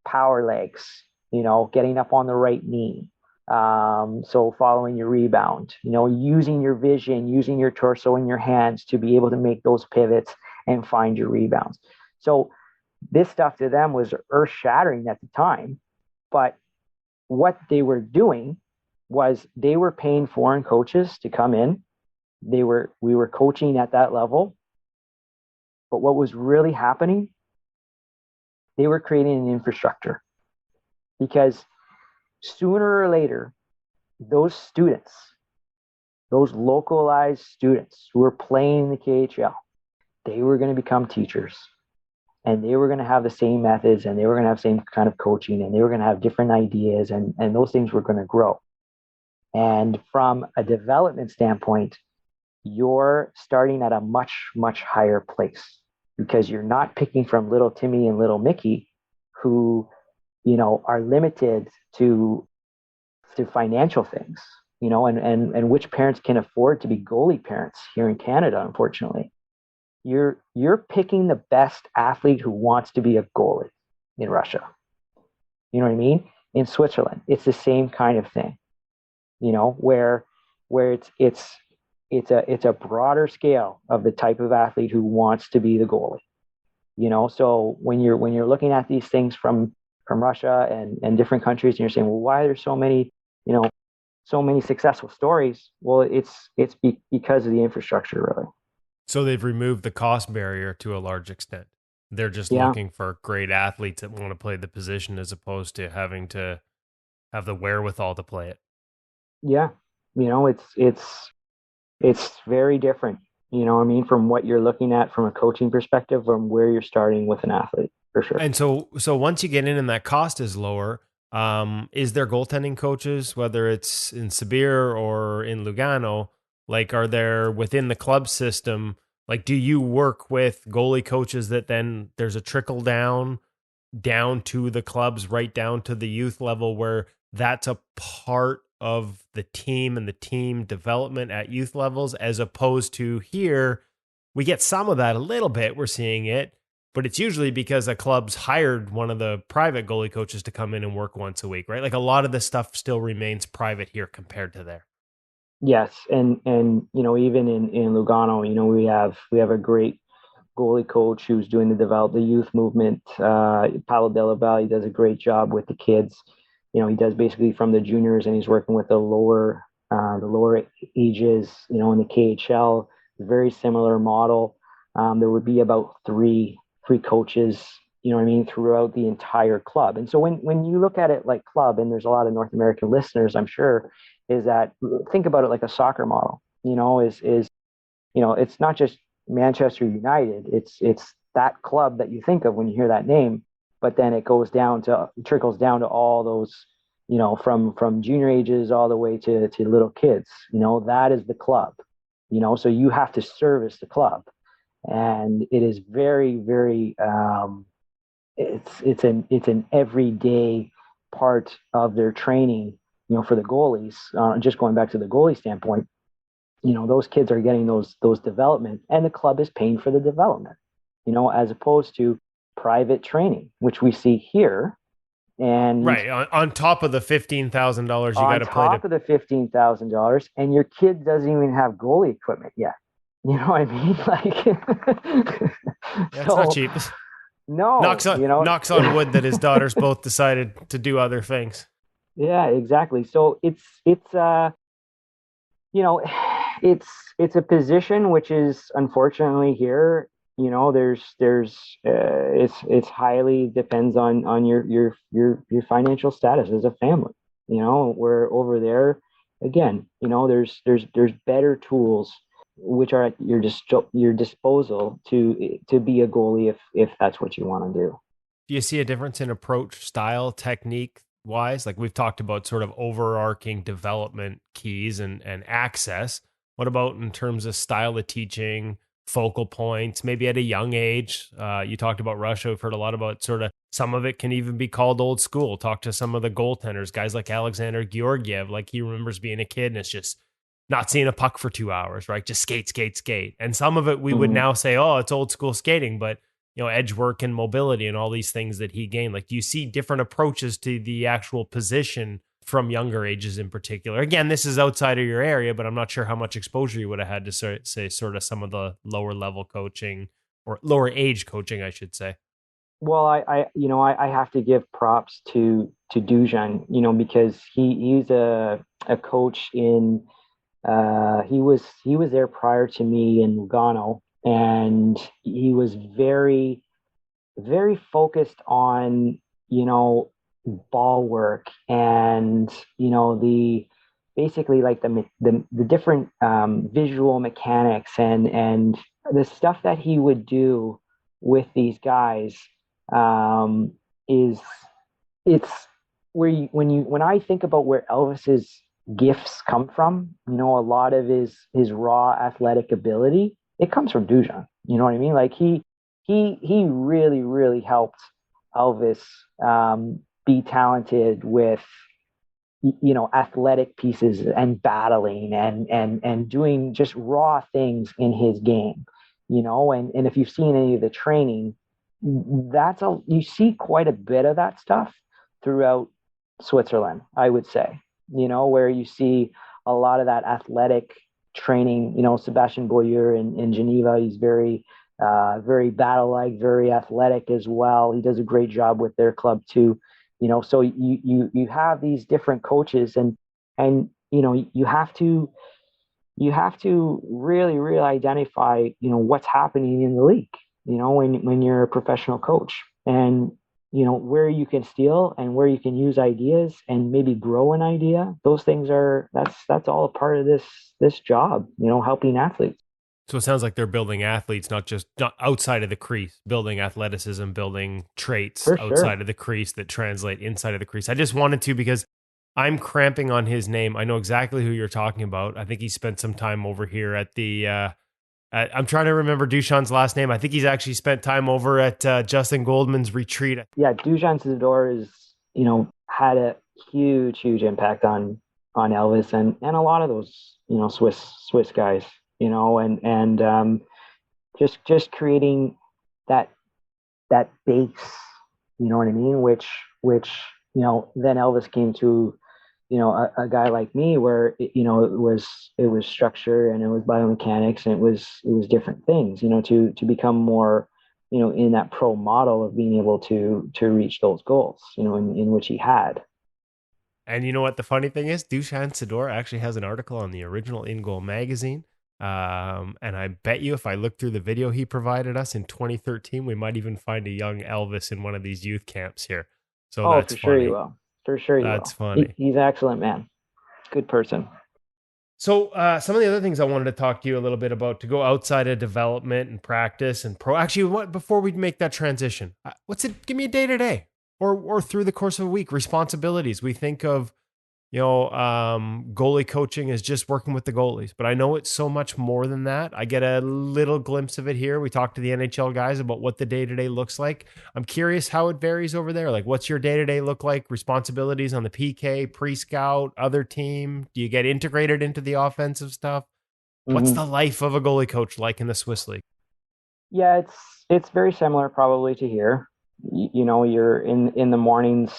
power legs, you know, getting up on the right knee. So following your rebound, you know, using your vision, using your torso and your hands to be able to make those pivots and find your rebounds. So this stuff to them was earth shattering at the time, but what they were doing was they were paying foreign coaches to come in. We were coaching at that level. But what was really happening, they were creating an infrastructure, because sooner or later, those students, those localized students who were playing in the KHL, they were going to become teachers, and they were going to have the same methods, and they were going to have the same kind of coaching, and they were going to have different ideas, and those things were going to grow. And from a development standpoint, you're starting at a much, much higher place, because you're not picking from little Timmy and little Mickey who, you know, are limited to financial things, you know, and which parents can afford to be goalie parents here in Canada, unfortunately. You're picking the best athlete who wants to be a goalie in Russia. You know what I mean? In Switzerland, it's the same kind of thing, you know, where it's a broader scale of the type of athlete who wants to be the goalie, you know. So when you're looking at these things from Russia and different countries, and you're saying, well, why are there so many, you know, so many successful stories? Well, it's because of the infrastructure, really. So they've removed the cost barrier to a large extent. They're just looking for great athletes that want to play the position, as opposed to having to have the wherewithal to play it. Yeah, you know, it's very different, you know what I mean, from what you're looking at from a coaching perspective, from where you're starting with an athlete, for sure. And so once you get in and that cost is lower, is there goaltending coaches, whether it's in Sibir or in Lugano, like, are there within the club system, like, do you work with goalie coaches that then there's a trickle down down to the clubs, right down to the youth level, where that's a part of the team and the team development at youth levels, as opposed to here, we get some of that a little bit. We're seeing it, but it's usually because a club's hired one of the private goalie coaches to come in and work once a week, right? Like a lot of the stuff still remains private here compared to there. Yes, and even in Lugano, we have a great goalie coach who's doing the youth movement. Paolo Della Valle does a great job with the kids. He does basically from the juniors, and he's working with the lower ages. In the KHL, very similar model. There would be about three coaches, throughout the entire club. And so when you look at it like club, and there's a lot of North American listeners, I'm sure, is that think about it like a soccer model. It's not just Manchester United. It's that club that you think of when you hear that name, but then it trickles down to all those, from junior ages all the way to little kids. That is the club. So you have to service the club, and it is very, very. It's an everyday part of their training. For the goalies, just going back to the goalie standpoint, those kids are getting those development, and the club is paying for the development, as opposed to private training, which we see here. And right on top of the $15,000 you got to play. On top of the $15,000, and your kid doesn't even have goalie equipment yet. You know what I mean? Like, that's not cheap. No, knocks on wood that his daughters both decided to do other things. Yeah, exactly. So it's a position which is unfortunately here. It's highly depends on your financial status as a family. Where over there, again, there's better tools which are at your disposal to be a goalie if that's what you want to do. Do you see a difference in approach, style, technique wise? Like we've talked about sort of overarching development keys and access. What about in terms of style of teaching, focal points, maybe at a young age? You talked about Russia. We've heard a lot about sort of some of it can even be called old school. Talk to some of the goaltenders, guys like Alexander Georgiev, like he remembers being a kid and it's just not seeing a puck for 2 hours, right? Just skate, skate, skate. And some of it we would now say, oh, it's old school skating, but edge work and mobility and all these things that he gained. Like, do you see different approaches to the actual position from younger ages in particular? Again, this is outside of your area, but I'm not sure how much exposure you would have had to say sort of some of the lower level coaching or lower age coaching, I should say. Well, I have to give props to Dujan, because he's a coach in, he was there prior to me in Lugano, and he was very, very focused on, ball work and, the basically like the different visual mechanics and the stuff that he would do with these guys it's where when I think about where Elvis's gifts come from, a lot of his raw athletic ability, it comes from Dujan. You know what I mean? Like he really, really helped Elvis be talented with, athletic pieces and battling and doing just raw things in his game, and if you've seen any of the training, you see quite a bit of that stuff throughout Switzerland, I would say, where you see a lot of that athletic training. Sebastian Boyer in Geneva, he's very, very battle-like, very athletic as well. He does a great job with their club too. So you have these different coaches and you have to really, really identify, what's happening in the league, when you're a professional coach, and, where you can steal and where you can use ideas and maybe grow an idea. Those things that's all a part of this job, helping athletes. So it sounds like they're building athletes, not outside of the crease, building athleticism, building traits outside of the crease that translate inside of the crease. I just wanted to, because I'm cramping on his name. I know exactly who you're talking about. I think he spent some time over here at the I'm trying to remember Duchan's last name. I think he's actually spent time over at Justin Goldman's retreat. Yeah, Dujan Sidor is, had a huge impact on Elvis and a lot of those, Swiss guys, and just creating that base, you know what I mean? Which then Elvis came to, a guy like me where it was structure and it was biomechanics and it was different things, to become more, in that pro model of being able to reach those goals, in which he had. And you know what the funny thing is? Dusan Sidor actually has an article on the original InGoal magazine. And I bet you if I look through the video he provided us in 2013, we might even find a young Elvis in one of these youth camps here. So Oh, that's for sure funny. you will. For sure you That's will. funny. He's an excellent man. Good person. So some of the other things I wanted to talk to you a little bit about to go outside of development and practice and pro. Actually, what before we make that transition, what's it? Give me a day to day, or through the course of a week. Responsibilities. We think of goalie coaching is just working with the goalies, but I know it's so much more than that. I get a little glimpse of it here. We talked to the NHL guys about what the day-to-day looks like. I'm curious how it varies over there. Like, what's your day-to-day look like? Responsibilities on the PK, pre-scout, other team? Do you get integrated into the offensive stuff? What's the life of a goalie coach like in the Swiss League? Yeah, it's very similar probably to here. You're in the mornings,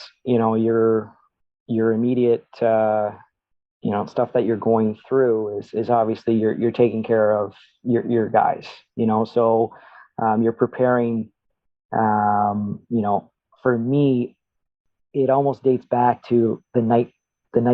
your immediate stuff that you're going through is obviously you're taking care of your guys, so you're preparing, for me it almost dates back to the night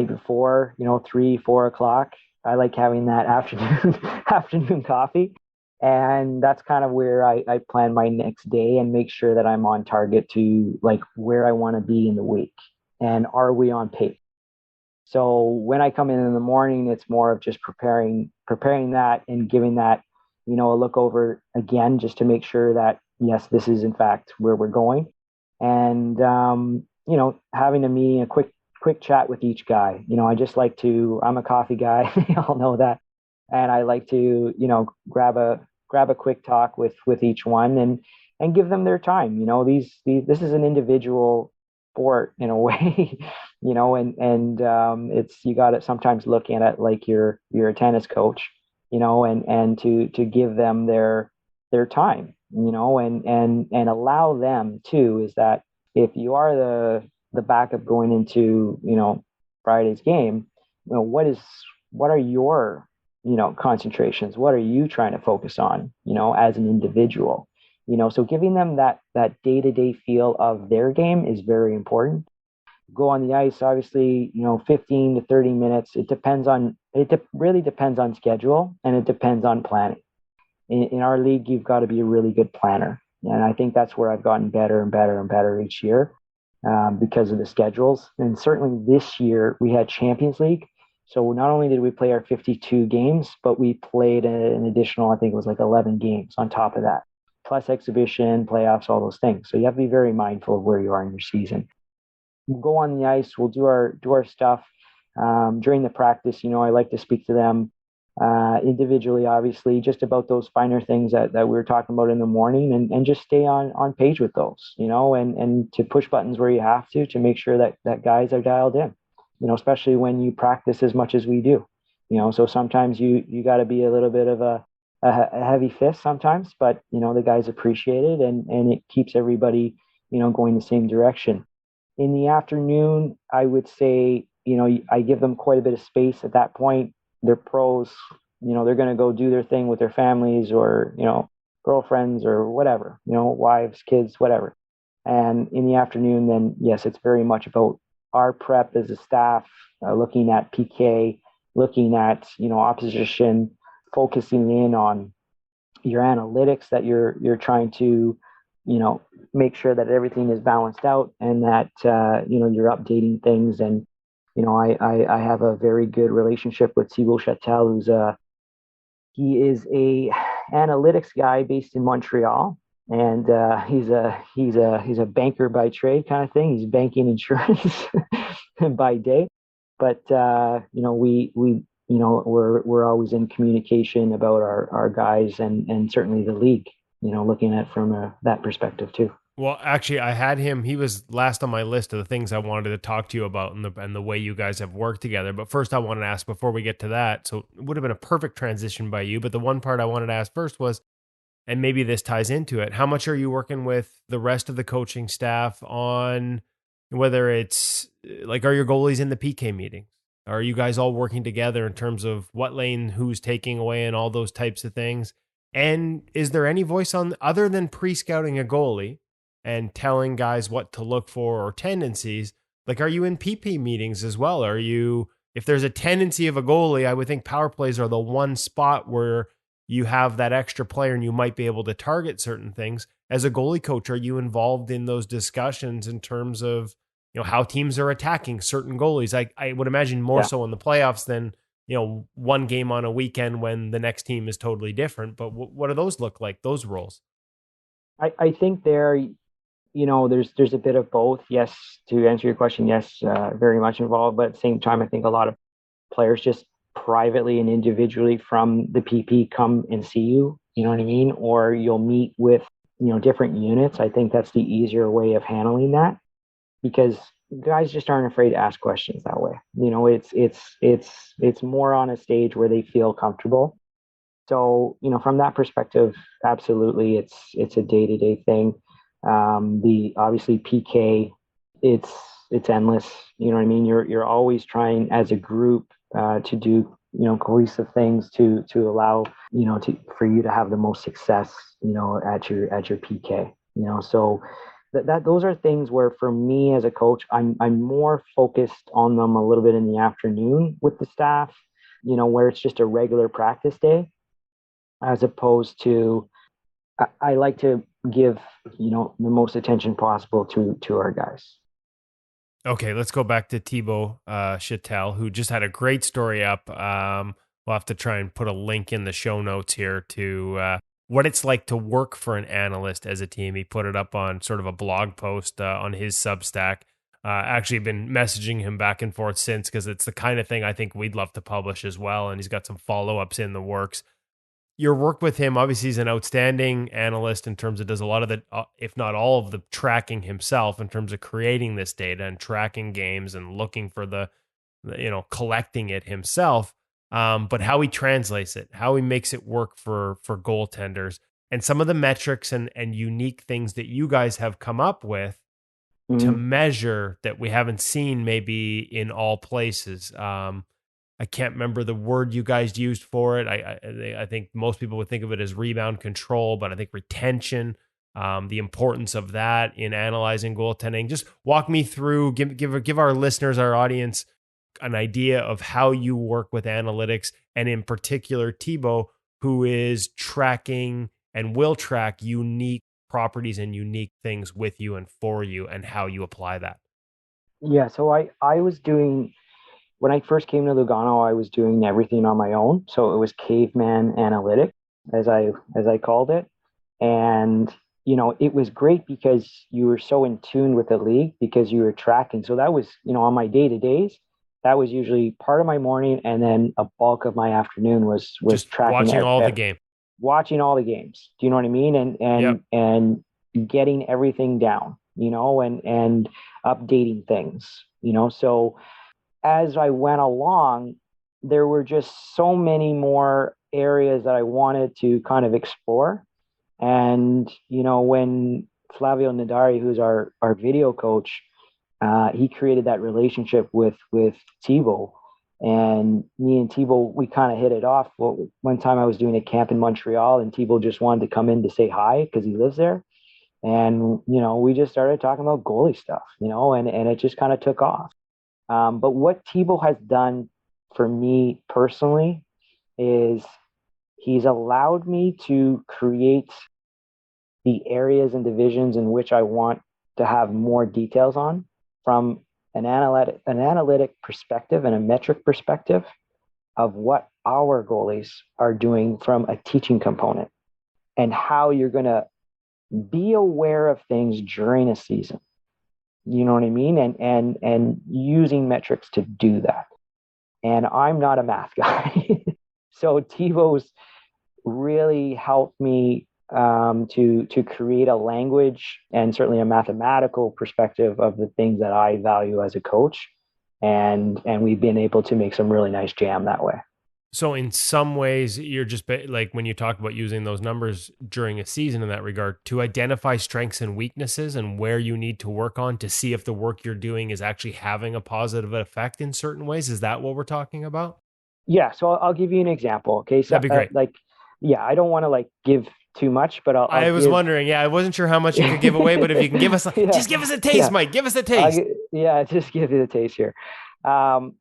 before, 3-4 o'clock. I like having that afternoon coffee, and that's kind of where I plan my next day and make sure that I'm on target to like where I want to be in the week, and are we on pace. So when I come in the morning, it's more of just preparing that and giving that, a look over again, just to make sure that, yes, this is in fact where we're going. And, having a meeting, a quick chat with each guy. I'm a coffee guy. You all know that. And I like to, grab a quick talk with each one and give them their time. This is an individual sport in a way, and it's, you got to sometimes look at it like you're a tennis coach, and to give them their time, and allow them too, is that if you are the backup going into, Friday's game, what are your, concentrations? What are you trying to focus on, as an individual? So giving them that day-to-day feel of their game is very important. Go on the ice, obviously, 15 to 30 minutes. Really depends on schedule, and it depends on planning. In our league, you've got to be a really good planner. And I think that's where I've gotten better and better and better each year, because of the schedules. And certainly this year we had Champions League. So not only did we play our 52 games, but we played an additional, I think it was like 11 games on top of that, plus exhibition, playoffs, all those things. So you have to be very mindful of where you are in your season. We'll go on the ice. We'll do our stuff. During the practice, I like to speak to them individually, obviously, just about those finer things that we were talking about in the morning, and just stay on page with those, and to push buttons where you have to make sure that guys are dialed in, especially when you practice as much as we do, so sometimes you got to be a little bit of a heavy fist sometimes, but the guys appreciate it, and it keeps everybody, going the same direction. In the afternoon, I would say, I give them quite a bit of space at that point. They're pros, they're going to go do their thing with their families, or, girlfriends or whatever, wives, kids, whatever. And in the afternoon, then yes, it's very much about our prep as a staff, looking at PK, looking at, opposition, focusing in on your analytics, that you're trying to, make sure that everything is balanced out, and that, you're updating things. And, I have a very good relationship with Thibault Chatel, he is a analytics guy based in Montreal, and he's a banker by trade kind of thing. He's banking insurance by day, but we we're always in communication about our guys and certainly the league, looking at from that perspective too. Well, actually, I had him. He was last on my list of the things I wanted to talk to you about and the way you guys have worked together. But first, I wanted to ask before we get to that. So it would have been a perfect transition by you. But the one part I wanted to ask first was, and maybe this ties into it, how much are you working with the rest of the coaching staff on whether it's like, are your goalies in the PK meetings? Are you guys all working together in terms of what lane who's taking away and all those types of things? And is there any voice on other than pre-scouting a goalie and telling guys what to look for or tendencies? Like, are you in PP meetings as well? Are you, if there's a tendency of a goalie, I would think power plays are the one spot where you have that extra player and you might be able to target certain things. As a goalie coach, are you involved in those discussions in terms of, how teams are attacking certain goalies? I would imagine more so in the playoffs than, one game on a weekend when the next team is totally different. But what do those look like, those roles? I think there's a bit of both. Yes, to answer your question, yes, very much involved. But at the same time, I think a lot of players just privately and individually from the PP come and see you, you know what I mean? Or you'll meet with, different units. I think that's the easier way of handling that, because guys just aren't afraid to ask questions that way. It's more on a stage where they feel comfortable. So, from that perspective, absolutely, it's a day-to-day thing. The obviously PK, it's endless. You know what I mean? You're always trying as a group to do cohesive things to allow for you to have the most success at your PK. So that those are things where for me as a coach, I'm more focused on them a little bit in the afternoon with the staff, where it's just a regular practice day, as opposed to I like to give the most attention possible to our guys. Okay, let's go back to Thibaut Chattel, who just had a great story up. We'll have to try and put a link in the show notes here to what it's like to work for an analyst as a team. He put it up on sort of a blog post on his Substack. Actually been messaging him back and forth since, because it's the kind of thing I think we'd love to publish as well. And he's got some follow-ups in the works. Your work with him, obviously he's an outstanding analyst in terms of does a lot of the, if not all of the tracking himself in terms of creating this data and tracking games and looking for the collecting it himself. But how he translates it, how he makes it work for goaltenders, and some of the metrics and unique things that you guys have come up with to measure that we haven't seen maybe in all places. I can't remember the word you guys used for it. I think most people would think of it as rebound control, but I think retention, the importance of that in analyzing goaltending. Just walk me through, give our listeners, our audience, an idea of how you work with analytics, and in particular, Thibaut, who is tracking and will track unique properties and unique things with you and for you, and how you apply that. Yeah, so I was doing, when I first came to Lugano, I was doing everything on my own. So it was caveman analytics, as I called it. And, it was great because you were so in tune with the league because you were tracking. So that was, on my day-to-days, that was usually part of my morning. And then a bulk of my afternoon was just tracking watching all the game. Watching all the games. Do you know what I mean? And getting everything down, and updating things, so as I went along, there were just so many more areas that I wanted to kind of explore. And, when Flavio Nadari, who's our video coach, he created that relationship with Thibaut, and me and Thibaut, we kind of hit it off. Well, one time I was doing a camp in Montreal, and Thibaut just wanted to come in to say hi because he lives there. And, we just started talking about goalie stuff, and it just kind of took off. But what Thibaut has done for me personally is he's allowed me to create the areas and divisions in which I want to have more details on from an analytic perspective and a metric perspective of what our goalies are doing from a teaching component, and how you're going to be aware of things during a season. You know what I mean? And using metrics to do that. and I'm not a math guy. So TiVo's really helped me to create a language and certainly a mathematical perspective of the things that I value as a coach, and we've been able to make some really nice jam that way. So in some ways, you're just like when you talk about using those numbers during a season in that regard to identify strengths and weaknesses and where you need to work on to see if the work you're doing is actually having a positive effect in certain ways. Is that what we're talking about? Yeah. So I'll give you an example. Okay. So That'd be great. yeah, I don't want to give too much, but I was wondering. Yeah, I wasn't sure how much you could give away, but if you can give us, just give us a taste, Mike. Give us a taste. Just give you the taste here.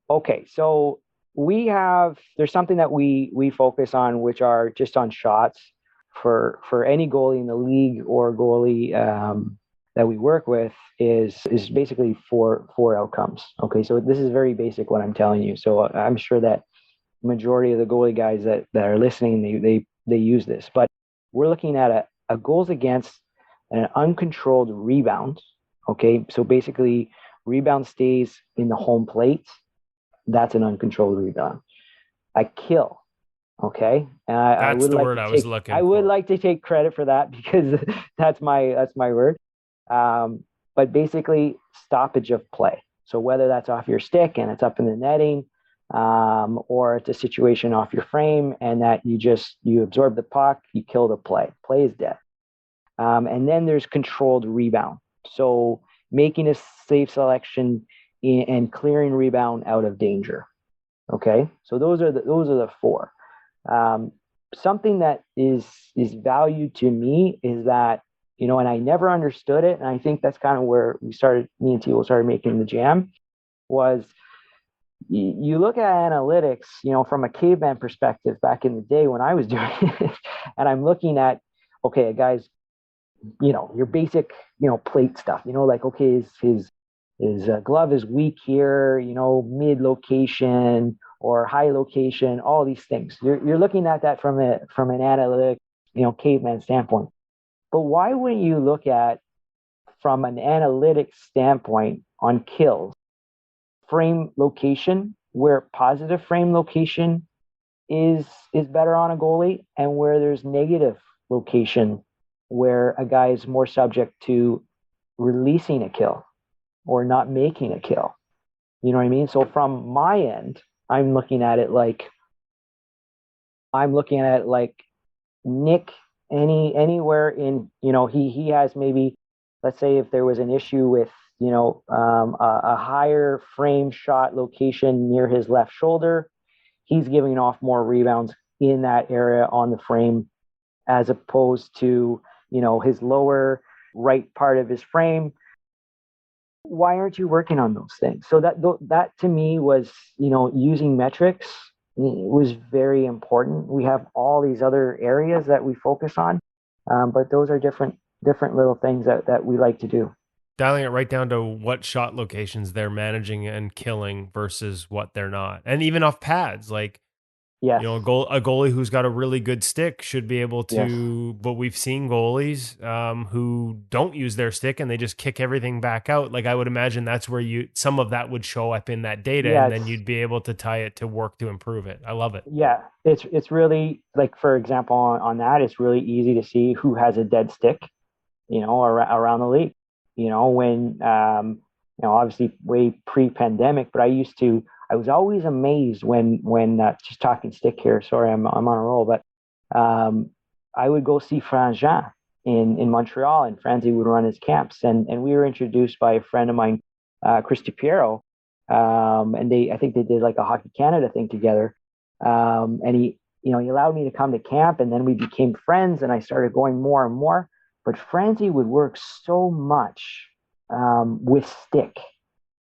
Okay. So there's something that we focus on, which are just on shots for any goalie in the league or goalie that we work with is basically four outcomes. Okay, so this is very basic what I'm telling you. So I'm sure that majority of the goalie guys that are listening, they use this, but we're looking at a goals against and an uncontrolled rebound. Okay, so basically rebound stays in the home plate. That's an uncontrolled rebound. A kill. Okay, That's the word I was looking for. I would like to take credit for that because that's my word. But basically, stoppage of play. So whether that's off your stick and it's up in the netting, or it's a situation off your frame and that you absorb the puck, you kill the play. Play is dead. And then there's controlled rebound. So making a safe selection and clearing rebound out of danger. Okay, so those are the four. Something that is valued to me is that, and I never understood it, and I think that's kind of where me and Tio started making the jam, was you look at analytics, from a caveman perspective back in the day when I was doing it, and I'm looking at, okay, a guy's, your basic, plate stuff, like, okay, his glove is weak here, mid location or high location, all these things. You're looking at that from an analytic, caveman standpoint. But why wouldn't you look at from an analytic standpoint on kills, frame location, where positive frame location is better on a goalie, and where there's negative location, where a guy is more subject to releasing a kill or not making a kill. You know what I mean? So from my end, I'm looking at it like Nick, anywhere in, he has maybe, let's say if there was an issue with, a higher frame shot location near his left shoulder, he's giving off more rebounds in that area on the frame as opposed to, his lower right part of his frame. Why aren't you working on those things? So that to me was, using metrics was very important. We have all these other areas that we focus on, but those are different little things that we like to do. Dialing it right down to what shot locations they're managing and killing versus what they're not. And even off pads, like, yes. A goalie who's got a really good stick should be able to, yes. But we've seen goalies who don't use their stick and they just kick everything back out. Like, I would imagine that's where some of that would show up in that data, and then you'd be able to tie it to work to improve it. I love it. Yeah, it's really, like, for example, on that, it's really easy to see who has a dead stick, around the league. When obviously way pre-pandemic, but I was always amazed when just talking stick here. Sorry, I'm on a roll, but I would go see Frangin in Montreal, and Franzi would run his camps, and we were introduced by a friend of mine, Chris DiPiero, and I think they did like a Hockey Canada thing together, and he allowed me to come to camp, and then we became friends, and I started going more and more. But Franzi would work so much with stick,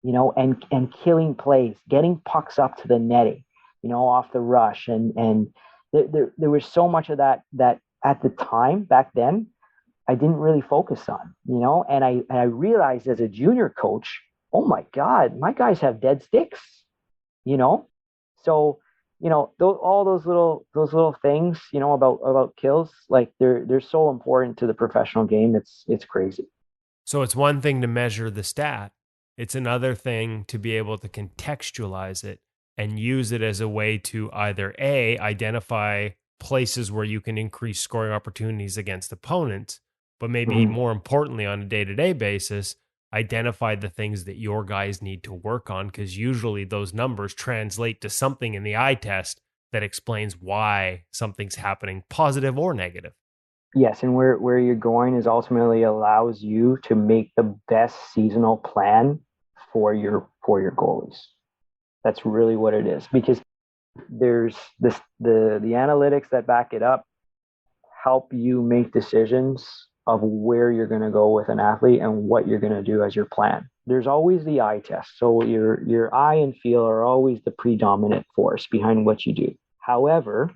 and killing plays, getting pucks up to the netting, off the rush. And there was so much of that at the time back then, I didn't really focus on, and I realized as a junior coach, oh my God, my guys have dead sticks, so, all those little things, about kills, like they're so important to the professional game. It's crazy. So it's one thing to measure the stat. It's another thing to be able to contextualize it and use it as a way to either A, identify places where you can increase scoring opportunities against opponents, but maybe more importantly, on a day-to-day basis, identify the things that your guys need to work on, because usually those numbers translate to something in the eye test that explains why something's happening, positive or negative. Yes, and where you're going is ultimately allows you to make the best seasonal plan for your goalies. That's really what it is, because there's the analytics that back it up help you make decisions of where you're going to go with an athlete and what you're going to do as your plan. There's always the eye test. So your eye and feel are always the predominant force behind what you do. However,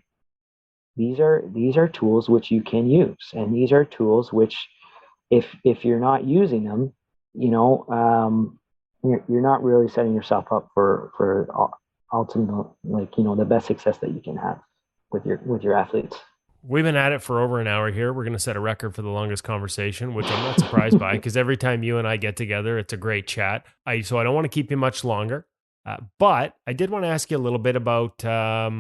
these are tools which you can use, and these are tools which, if you're not using them, you're not really setting yourself up for ultimate, the best success that you can have with your athletes. We've been at it for over an hour here. We're going to set a record for the longest conversation, which I'm not surprised by, because every time you and I get together, it's a great chat. So I don't want to keep you much longer, but I did want to ask you a little bit about I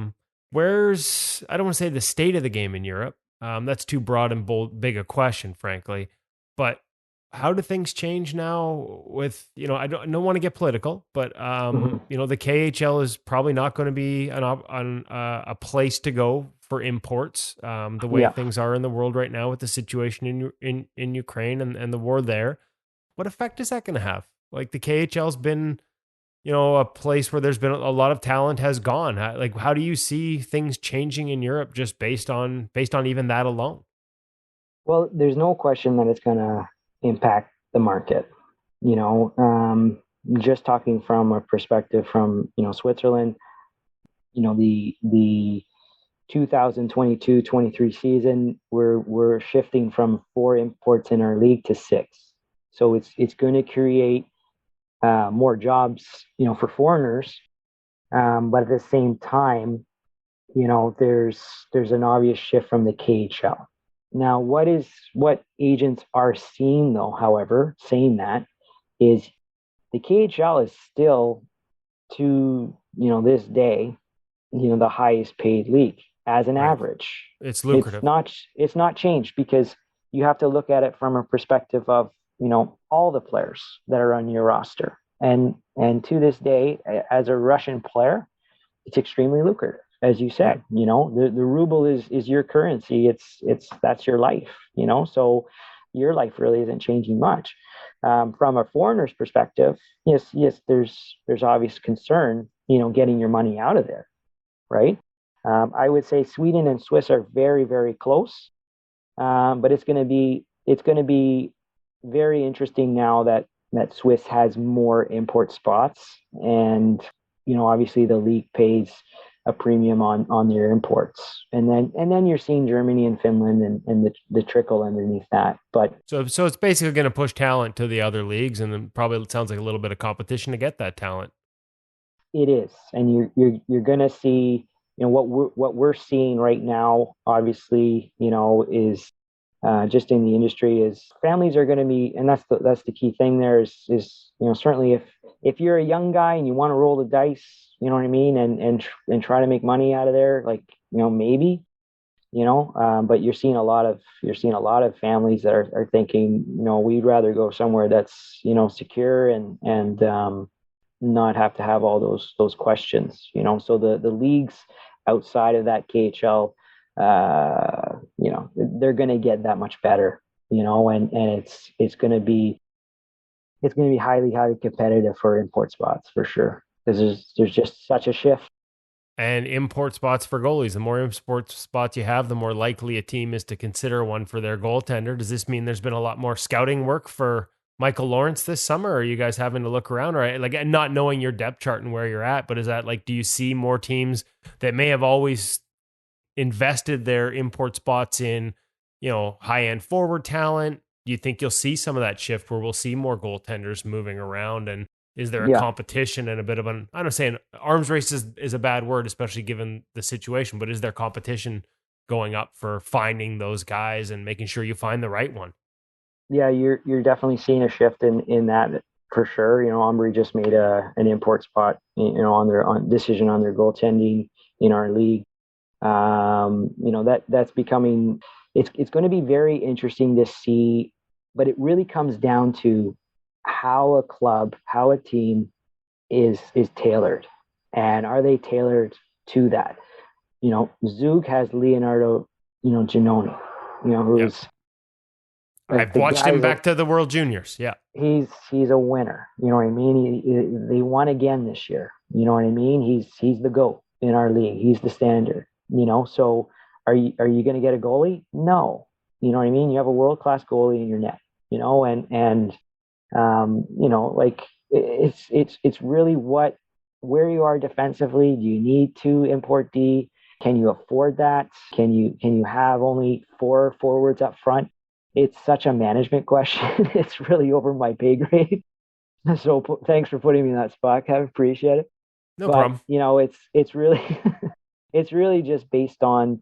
don't want to say the state of the game in Europe. That's too broad and big a question, frankly. But how do things change now with, I don't want to get political, but, the KHL is probably not going to be a place to go for imports, the way things are in the world right now with the situation in Ukraine and the war there. What effect is that going to have? Like, the KHL's been, a place where there's been a lot of talent has gone. How do you see things changing in Europe just based on even that alone? Well, there's no question that it's going to impact the market. Just talking from a perspective from, Switzerland, the 2022-23 season, we're shifting from 4 imports in our league to 6. So it's going to create more jobs, for foreigners. But at the same time, there's an obvious shift from the KHL. Now, what agents are seeing, though, however, saying that, is the KHL is still, to this day, the highest paid league as an average. It's lucrative. It's not changed, because you have to look at it from a perspective of, all the players that are on your roster. And to this day, as a Russian player, it's extremely lucrative. As you said, the ruble is your currency. That's your life, so your life really isn't changing much. From a foreigner's perspective, yes, there's obvious concern, getting your money out of there, right? I would say Sweden and Swiss are very, very close, but it's going to be very interesting now that Swiss has more import spots, and obviously the league pays a premium on their imports, and then you're seeing Germany and Finland and the trickle underneath that. But so it's basically going to push talent to the other leagues, and then probably it sounds like a little bit of competition to get that talent. It is, and you're going to see, what we're seeing right now, obviously, is just in the industry, is families are going to be, and that's the key thing there is certainly if you're a young guy and you want to roll the dice, you know what I mean, and try to make money out of there, maybe, but you're seeing a lot of families that are thinking, we'd rather go somewhere that's, secure and not have to have all those questions, so the leagues outside of that KHL, they're going to get that much better, and it's going to be highly, highly competitive for import spots for sure, because there's just such a shift. And import spots for goalies. The more import spots you have, the more likely a team is to consider one for their goaltender. Does this mean there's been a lot more scouting work for Michael Lawrence this summer? Or are you guys having to look around, or not knowing your depth chart and where you're at? But is that do you see more teams that may have always invested their import spots in, high-end forward talent? Do you think you'll see some of that shift where we'll see more goaltenders moving around? And is there a competition and a bit of I'm not saying arms race is a bad word, especially given the situation, but is there competition going up for finding those guys and making sure you find the right one? Yeah, you're definitely seeing a shift in that for sure. Umbry just made an import spot, on their decision on their goaltending in our league. That's becoming. It's going to be very interesting to see, but it really comes down to how a club, how a team is tailored, and are they tailored to that? Zug has Leonardo, Giannone, who's I've watched him back to the World Juniors. Yeah. He's a winner. You know what I mean? They won again this year. You know what I mean? He's the GOAT in our league. He's the standard. So are you going to get a goalie? No. You know what I mean? You have a world-class goalie in your net, like it's really where you are defensively. Do you need to import D? Can you afford that? Can you have only 4 forwards up front? It's such a management question. It's really over my pay grade. So thanks for putting me in that spot, Kevin. Appreciate it. No problem. It's really it's really just based on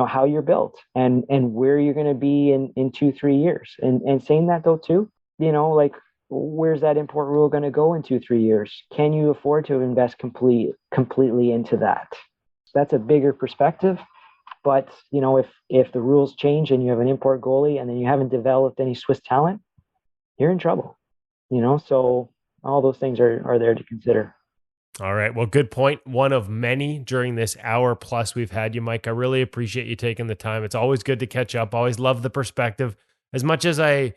how you're built and where you're going to be in 2-3 years. And saying that though too, like where's that import rule going to go in 2-3 years? Can you afford to invest completely into that? That's a bigger perspective. But if the rules change and you have an import goalie and then you haven't developed any Swiss talent, you're in trouble. So all those things are there to consider. All right. Well, good point. One of many during this hour plus we've had you, Mike. I really appreciate you taking the time. It's always good to catch up. Always love the perspective. As much as I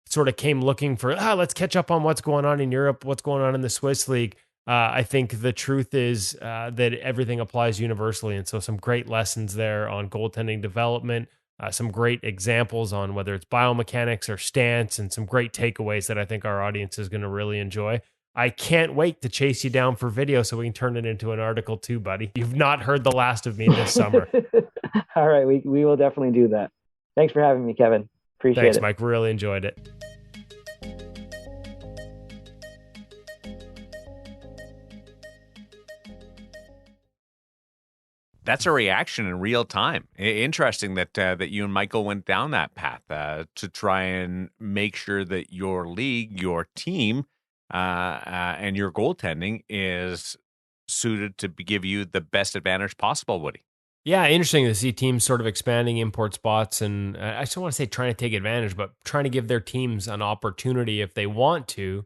sort of came looking for, let's catch up on what's going on in Europe, what's going on in the Swiss League. I think the truth is that everything applies universally. And so some great lessons there on goaltending development, some great examples on whether it's biomechanics or stance, and some great takeaways that I think our audience is going to really enjoy. I can't wait to chase you down for video so we can turn it into an article too, buddy. You've not heard the last of me this summer. All right. We will definitely do that. Thanks for having me, Kevin. Appreciate it. Thanks, Mike. Really enjoyed it. That's a reaction in real time. Interesting that you and Michael went down that path to try and make sure that your league, your team, and your goaltending is suited to give you the best advantage possible, Woody. Yeah, interesting to see teams sort of expanding import spots, and I just don't want to say trying to take advantage, but trying to give their teams an opportunity if they want to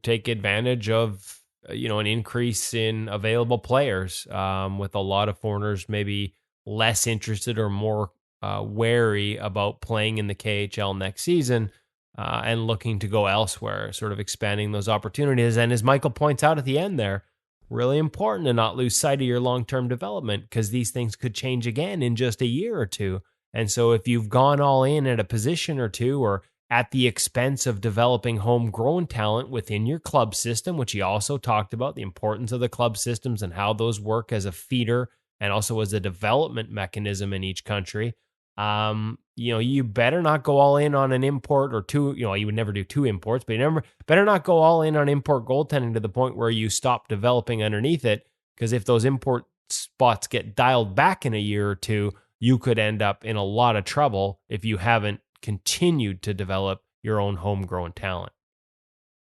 take advantage of an increase in available players, with a lot of foreigners maybe less interested or more wary about playing in the KHL next season, and looking to go elsewhere, sort of expanding those opportunities. And as Michael points out at the end there, really important to not lose sight of your long-term development, because these things could change again in just a year or two. And so if you've gone all in at a position or two, or at the expense of developing homegrown talent within your club system, which he also talked about, the importance of the club systems and how those work as a feeder and also as a development mechanism in each country. You better not go all in on an import or two. You would never do 2 imports, but you better not go all in on import goaltending to the point where you stop developing underneath it. Because if those import spots get dialed back in a year or two, you could end up in a lot of trouble if you haven't continued to develop your own homegrown talent.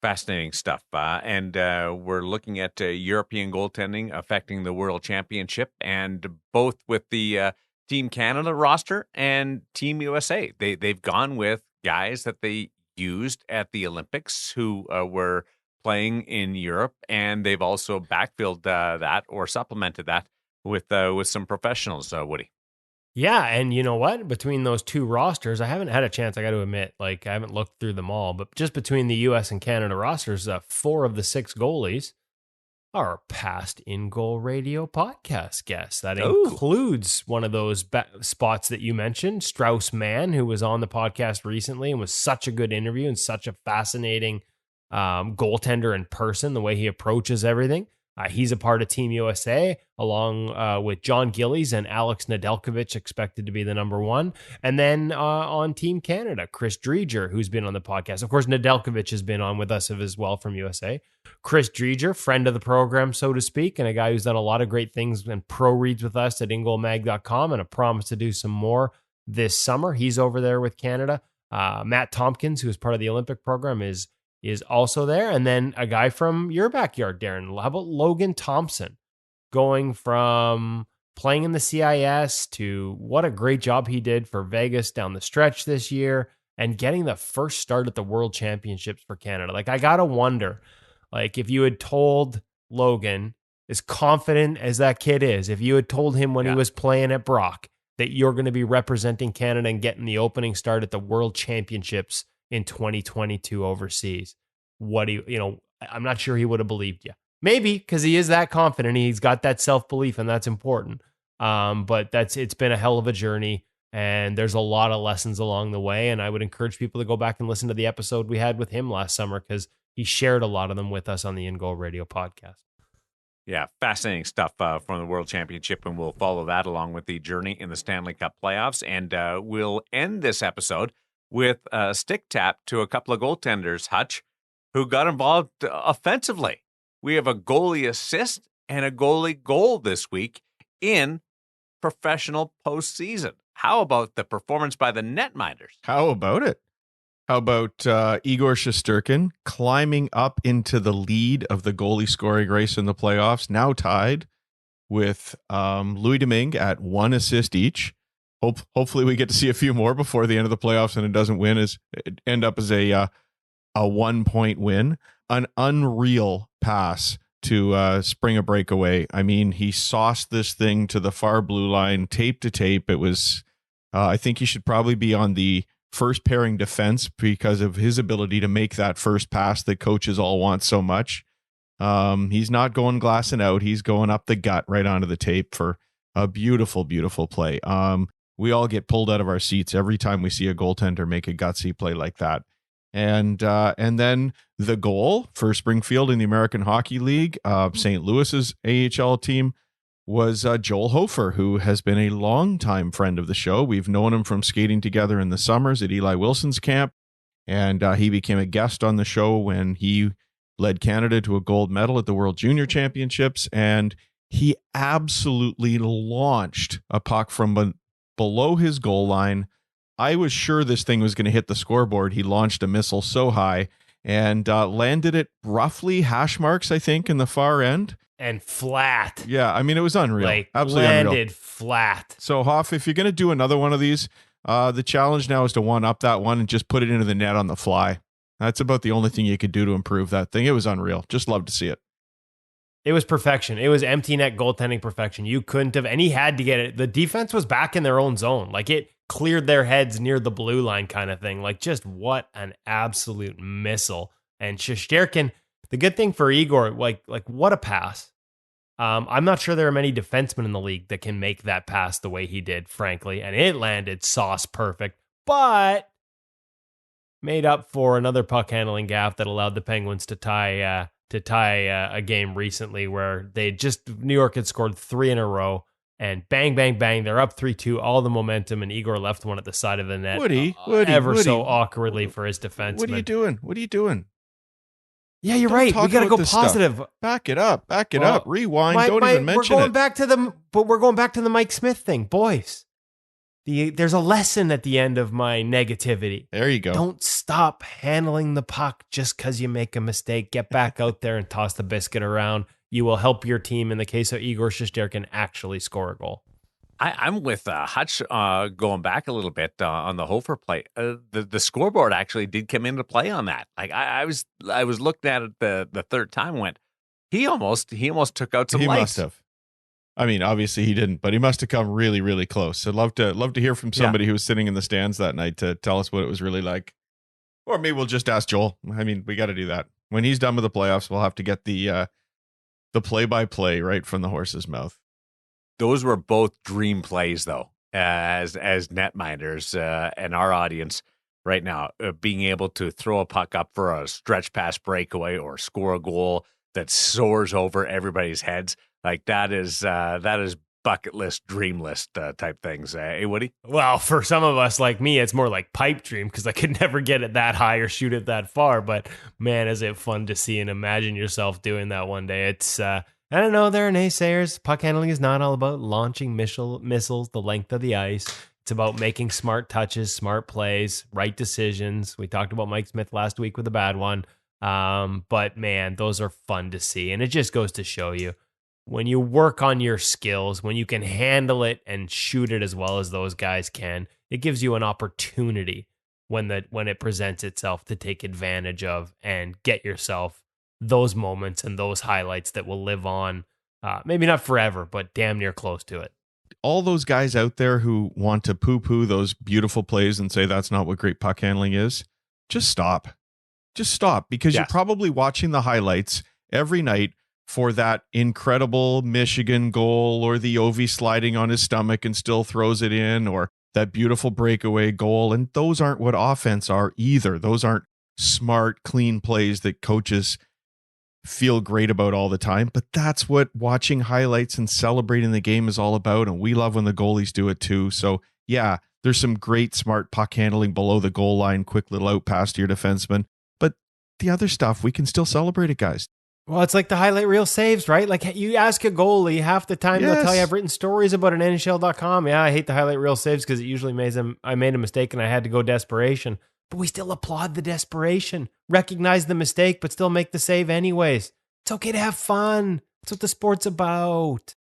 Fascinating stuff. And we're looking at European goaltending affecting the World Championship, and both with the Team Canada roster and Team USA. They've gone with guys that they used at the Olympics who were playing in Europe, and they've also backfilled that or supplemented that with some professionals, Woody. Yeah, and you know what? Between those 2 rosters, I haven't had a chance, I got to admit, I haven't looked through them all, but just between the US and Canada rosters, 4 of the 6 goalies are past InGoal Radio podcast guests. That includes one of those spots that you mentioned, Strauss Mann, who was on the podcast recently and was such a good interview and such a fascinating goaltender in person, the way he approaches everything. He's a part of Team USA, along with John Gillies and Alex Nedeljkovic, expected to be the number 1. And then on Team Canada, Chris Dreger, who's been on the podcast. Of course, Nedeljkovic has been on with us as well from USA. Chris Dreger, friend of the program, so to speak, and a guy who's done a lot of great things and pro reads with us at ingoalmag.com, and a promise to do some more this summer. He's over there with Canada. Matt Tompkins, who is part of the Olympic program, is also there. And then a guy from your backyard, Darren. How about Logan Thompson, going from playing in the CIS to what a great job he did for Vegas down the stretch this year and getting the first start at the World Championships for Canada. Like, I got to wonder, like, if you had told Logan, as confident as that kid is, if you had told him when he was playing at Brock that you're going to be representing Canada and getting the opening start at the World Championships in 2022 overseas, I'm not sure he would have believed you. Maybe because he is that confident. He's got that self-belief, and that's important. But it's been a hell of a journey, and there's a lot of lessons along the way. And I would encourage people to go back and listen to the episode we had with him last summer, because he shared a lot of them with us on the InGoal Radio podcast. Yeah, fascinating stuff from the World Championship, and we'll follow that along with the journey in the Stanley Cup playoffs. And we'll end this episode with a stick tap to a couple of goaltenders, Hutch, who got involved offensively. We have a goalie assist and a goalie goal this week in professional postseason. How about the performance by the netminders? How about it? How about Igor Shesterkin climbing up into the lead of the goalie scoring race in the playoffs, now tied with Louis Domingue at 1 assist each. Hopefully we get to see a few more before the end of the playoffs, and it doesn't end up as a 1-point win. An unreal pass to spring a breakaway. I mean, he sauced this thing to the far blue line, tape to tape. It was, I think he should probably be on the first pairing defense because of his ability to make that first pass that coaches all want so much. He's not going glassing out. He's going up the gut right onto the tape for a beautiful, beautiful play. We all get pulled out of our seats every time we see a goaltender make a gutsy play like that. And then the goal for Springfield in the American Hockey League, St. Louis's AHL team, was Joel Hofer, who has been a longtime friend of the show. We've known him from skating together in the summers at Eli Wilson's camp, and he became a guest on the show when he led Canada to a gold medal at the World Junior Championships, and he absolutely launched a puck from below his goal line. I was sure this thing was going to hit the scoreboard. He launched a missile so high and landed it roughly hash marks, I think, in the far end. And flat. Yeah, I mean, it was unreal. Like, absolutely landed unreal. Flat. So, Hoff, if you're going to do another one of these, the challenge now is to one-up that one and just put it into the net on the fly. That's about the only thing you could do to improve that thing. It was unreal. Just love to see it. It was perfection. It was empty net goaltending perfection. You couldn't have, and he had to get it. The defense was back in their own zone. Like, it cleared their heads near the blue line kind of thing. Like, just what an absolute missile. And Shesterkin, the good thing for Igor, like what a pass. I'm not sure there are many defensemen in the league that can make that pass the way he did, frankly. And it landed sauce perfect, but made up for another puck handling gaffe that allowed the Penguins to tie a game recently where New York had scored 3 in a row, and bang, bang, bang, they're up 3-2, all the momentum, and Igor left one at the side of the net. Woody, so awkwardly for his defenseman. What are you doing? Yeah, you're right. We got to go positive. Stuff. Back it up. Rewind. Don't even mention it. We're going back to the Mike Smith thing, boys. There's a lesson at the end of my negativity. There you go. Don't stop handling the puck just because you make a mistake. Get back out there and toss the biscuit around. You will help your team, in the case of Igor Shesterkin, actually score a goal. I'm with Hutch going back a little bit on the Hofer play. The scoreboard actually did come into play on that. Like I was looking at it the third time. Went he almost took out some lights. He must have. I mean, obviously he didn't, but he must have come really, really close. I'd love to hear from somebody who was sitting in the stands that night to tell us what it was really like. Or maybe we'll just ask Joel. I mean, we got to do that when he's done with the playoffs. We'll have to get the play-by-play right from the horse's mouth. Those were both dream plays, though, as netminders and our audience right now, being able to throw a puck up for a stretch pass breakaway or score a goal that soars over everybody's heads. Like that is bucket list, dream list type things. Hey, Woody? Well, for some of us like me, it's more like pipe dream because I could never get it that high or shoot it that far. But man, is it fun to see and imagine yourself doing that one day. It's I don't know. There are naysayers. Puck handling is not all about launching missiles the length of the ice. It's about making smart touches, smart plays, right decisions. We talked about Mike Smith last week with a bad one. But man, those are fun to see. And it just goes to show you when you work on your skills, when you can handle it and shoot it as well as those guys can, it gives you an opportunity when it presents itself to take advantage of and get yourself those moments and those highlights that will live on, maybe not forever, but damn near close to it. All those guys out there who want to poo-poo those beautiful plays and say that's not what great puck handling is, just stop. Just stop, because you're probably watching the highlights every night for that incredible Michigan goal, or the Ovi sliding on his stomach and still throws it in, or that beautiful breakaway goal. And those aren't what offense are either. Those aren't smart, clean plays that coaches feel great about all the time. But that's what watching highlights and celebrating the game is all about. And we love when the goalies do it too. So yeah, there's some great smart puck handling below the goal line, quick little out pass to your defenseman. But the other stuff, we can still celebrate it, guys. Well, it's like the highlight reel saves, right? Like you ask a goalie, half the time they'll tell you, I've written stories about it on NHL.com. Yeah, I hate the highlight reel saves because it usually I made a mistake and I had to go desperation. But we still applaud the desperation, recognize the mistake, but still make the save anyways. It's okay to have fun. That's what the sport's about.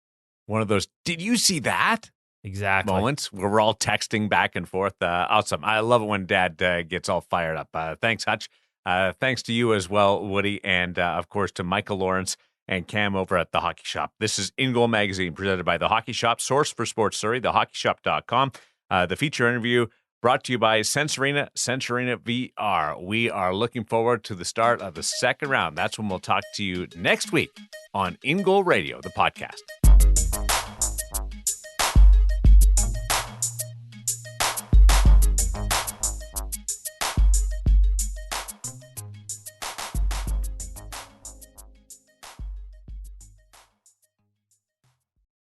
One of those, did you see that? Exactly. Moments where we're all texting back and forth. Awesome. I love it when Dad gets all fired up. Thanks, Hutch. Thanks to you as well, Woody, and of course to Michael Lawrence and Cam over at The Hockey Shop. This is InGoal Magazine, presented by The Hockey Shop, source for sports Surrey, thehockeyshop.com. The feature interview brought to you by Sensorina VR. We are looking forward to the start of the second round. That's when we'll talk to you next week on InGoal Radio, the podcast.